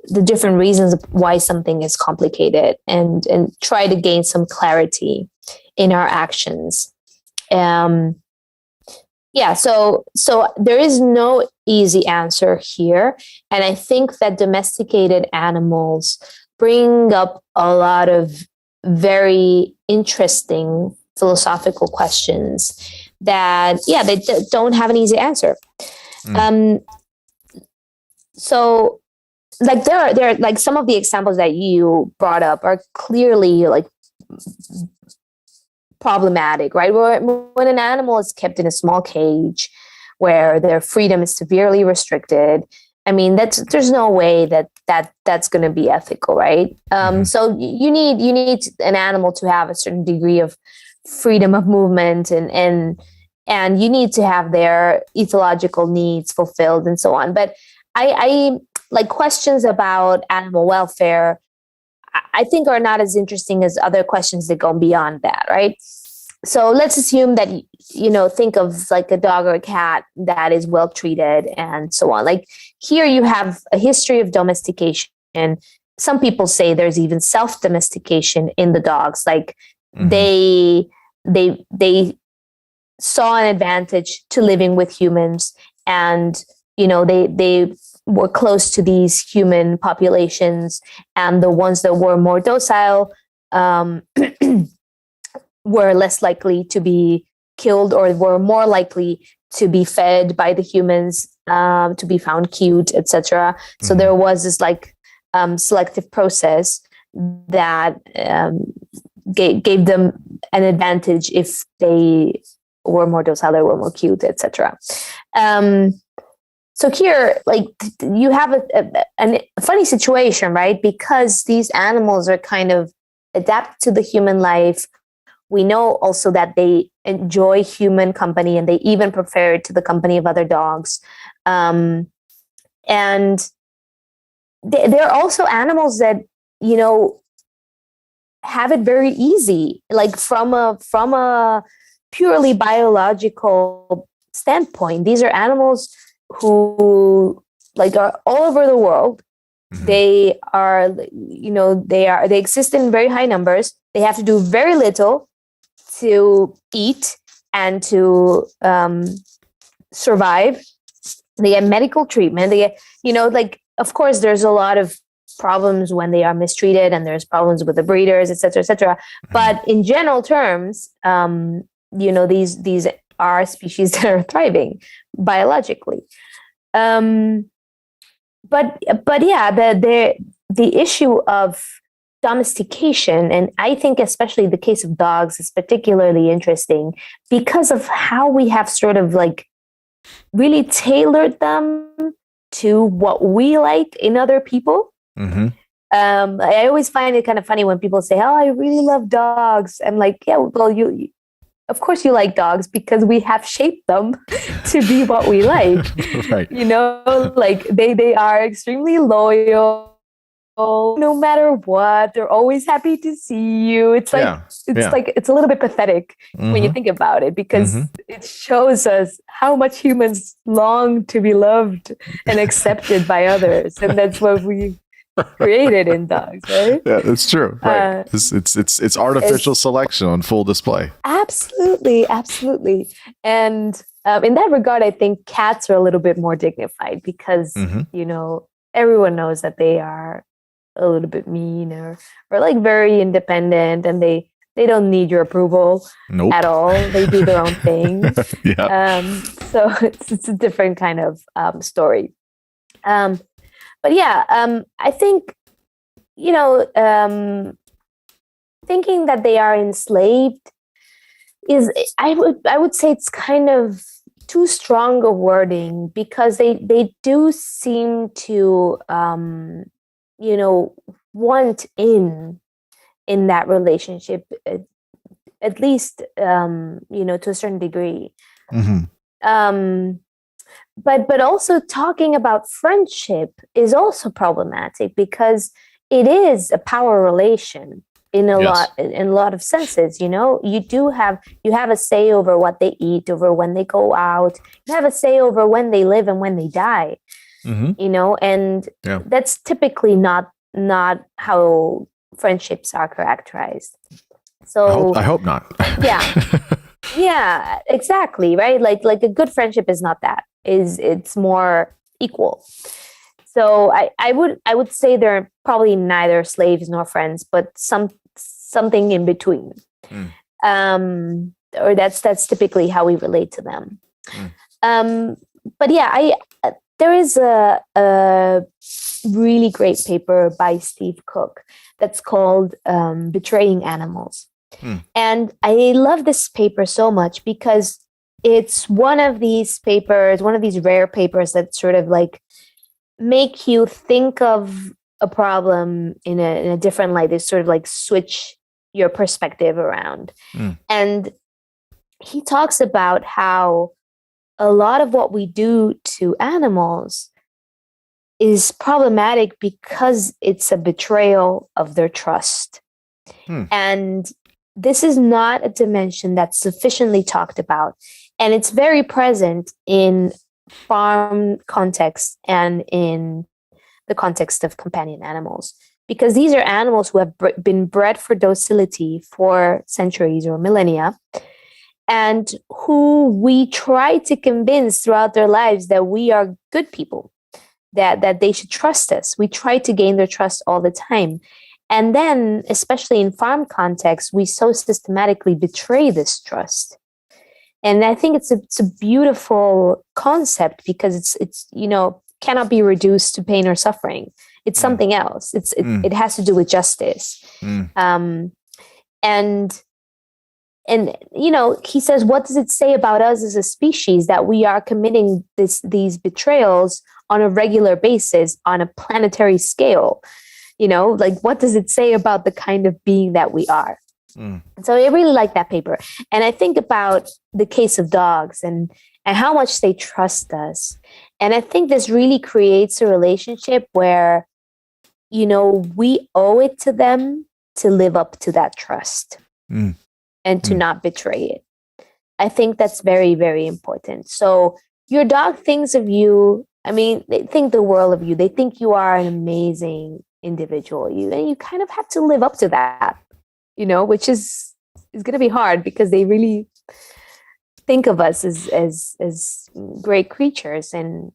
the different reasons why something is complicated, and try to gain some clarity in our actions. So there is no easy answer here, and I think that domesticated animals bring up a lot of very interesting philosophical questions that they don't have an easy answer. So like there are like some of the examples that you brought up are clearly like problematic, right? When an animal is kept in a small cage where their freedom is severely restricted, I mean, there's no way that's going to be ethical, right? So you need an animal to have a certain degree of freedom of movement, and you need to have their ecological needs fulfilled and so on. But I like questions about animal welfare, I think, are not as interesting as other questions that go beyond that, right? So let's assume that, think of like a dog or a cat that is well treated and so on. Like here you have a history of domestication. Some people say there's even self-domestication in the dogs. Like they saw an advantage to living with humans, and they were close to these human populations, and the ones that were more docile were less likely to be killed, or were more likely to be fed by the humans, to be found cute, etc. So there was this like selective process that gave them an advantage if they were more docile, they were more cute, etc. So here, like, you have a funny situation, right? Because these animals are kind of adapted to the human life. We know also that they enjoy human company, and they even prefer it to the company of other dogs. And they're also animals that, have it very easy, like from a purely biological standpoint. These are animals who like are all over the world. They are, they exist in very high numbers. They have to do very little to eat and to survive. They get medical treatment. They get, of course, there's a lot of problems when they are mistreated, and there's problems with the breeders, et cetera, et cetera. But in general terms, these are species that are thriving biologically. But yeah, the issue of domestication, and I think especially the case of dogs, is particularly interesting because of how we have sort of like really tailored them to what we like in other people. I always find it kind of funny when people say, "Oh, I really love dogs." I'm like, yeah, well, you of course you like dogs because we have shaped them to be what we like. Right. Like they are extremely loyal. No matter what, they're always happy to see you. It's like it's a little bit pathetic when you think about it, because it shows us how much humans long to be loved and accepted by others, and that's what we created in dogs, right? Yeah, that's true. Right. It's artificial selection on full display. Absolutely. And in that regard, I think cats are a little bit more dignified because everyone knows that they are a little bit mean or like very independent, and they don't need your approval at all. They do their own thing. So it's a different kind of story. But yeah, I think, thinking that they are enslaved is, I would say it's kind of too strong a wording, because they do seem to, want in that relationship, at least, to a certain degree. But also talking about friendship is also problematic, because it is a power relation. in a Yes. lot of senses. You have a say over what they eat, over when they go out. You have a say over when they live and when they die. Mm-hmm. And Yeah. that's typically not how friendships are characterized. So I hope not. yeah, exactly, right? Like a good friendship is not that. It's more equal. So I would say they're probably neither slaves nor friends, but something in between. Or that's typically how we relate to them. But yeah, there is a really great paper by Steve Cook that's called Betraying Animals. And I love this paper so much because it's one of these rare papers that sort of like make you think of a problem in a different light. They sort of like switch your perspective around. And he talks about how a lot of what we do to animals is problematic because it's a betrayal of their trust. And this is not a dimension that's sufficiently talked about. And it's very present in farm context and in the context of companion animals, because these are animals who have been bred for docility for centuries or millennia, and who we try to convince throughout their lives that we are good people, that they should trust us. We try to gain their trust all the time. And then, especially in farm context, we so systematically betray this trust. And I think it's a beautiful concept because it's cannot be reduced to pain or suffering. It's something else. It has to do with justice. And he says, what does it say about us as a species that we are committing these betrayals on a regular basis on a planetary scale? Like, what does it say about the kind of being that we are? So I really like that paper. And I think about the case of dogs and how much they trust us. And I think this really creates a relationship where, we owe it to them to live up to that trust and to not betray it. I think that's very, very important. So your dog thinks of you. I mean, they think the world of you. They think you are an amazing individual. And you kind of have to live up to that, which is going to be hard because they really think of us as great creatures. And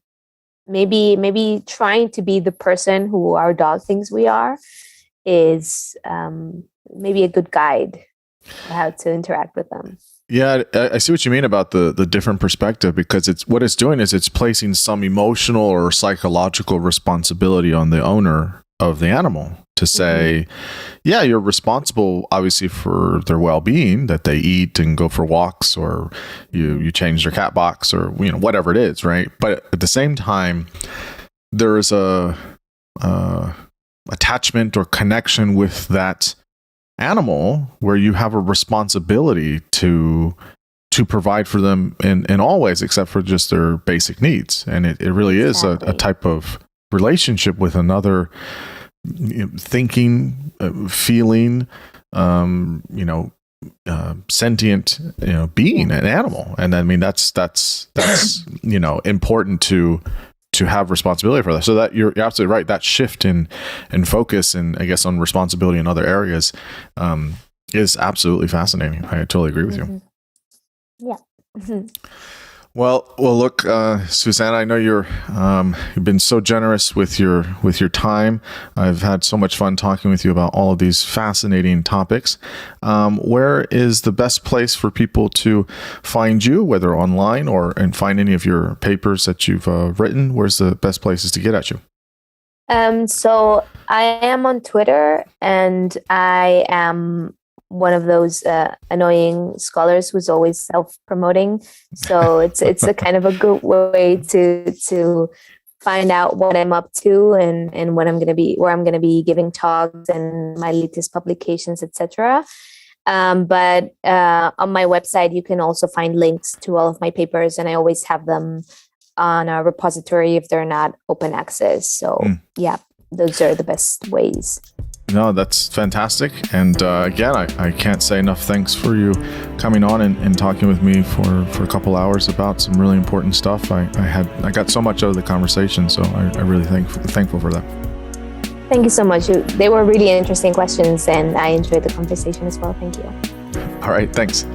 maybe trying to be the person who our dog thinks we are is maybe a good guide for how to interact with them. Yeah, I see what you mean about the different perspective, because it's doing is it's placing some emotional or psychological responsibility on the owner of the animal to say, yeah, you're responsible obviously for their well-being, that they eat and go for walks, or you change their cat box, or whatever it is, right? But at the same time, there is a attachment or connection with that animal where you have a responsibility to provide for them in all ways except for just their basic needs. And it really is a type of relationship with another thinking, feeling, sentient, being, an animal. And I mean, that's important to have responsibility for that. So that you're absolutely right. That shift in focus and I guess on responsibility in other areas is absolutely fascinating. I totally agree with you. Yeah. Well, look, Susana, I know you've been so generous with your time. I've had so much fun talking with you about all of these fascinating topics. Where is the best place for people to find you, whether online and find any of your papers that you've written? Where's the best places to get at you? So I am on Twitter, and I am one of those annoying scholars who's always self-promoting. So it's a kind of a good way to find out what I'm up to and where I'm going to be giving talks and my latest publications, etc. But on my website, you can also find links to all of my papers, and I always have them on a repository if they're not open access. So yeah, those are the best ways. No, that's fantastic. And again, I can't say enough thanks for you coming on and talking with me for a couple hours about some really important stuff. I got so much out of the conversation, so I really thankful for that. Thank you so much. They were really interesting questions, and I enjoyed the conversation as well. Thank you. All right, thanks.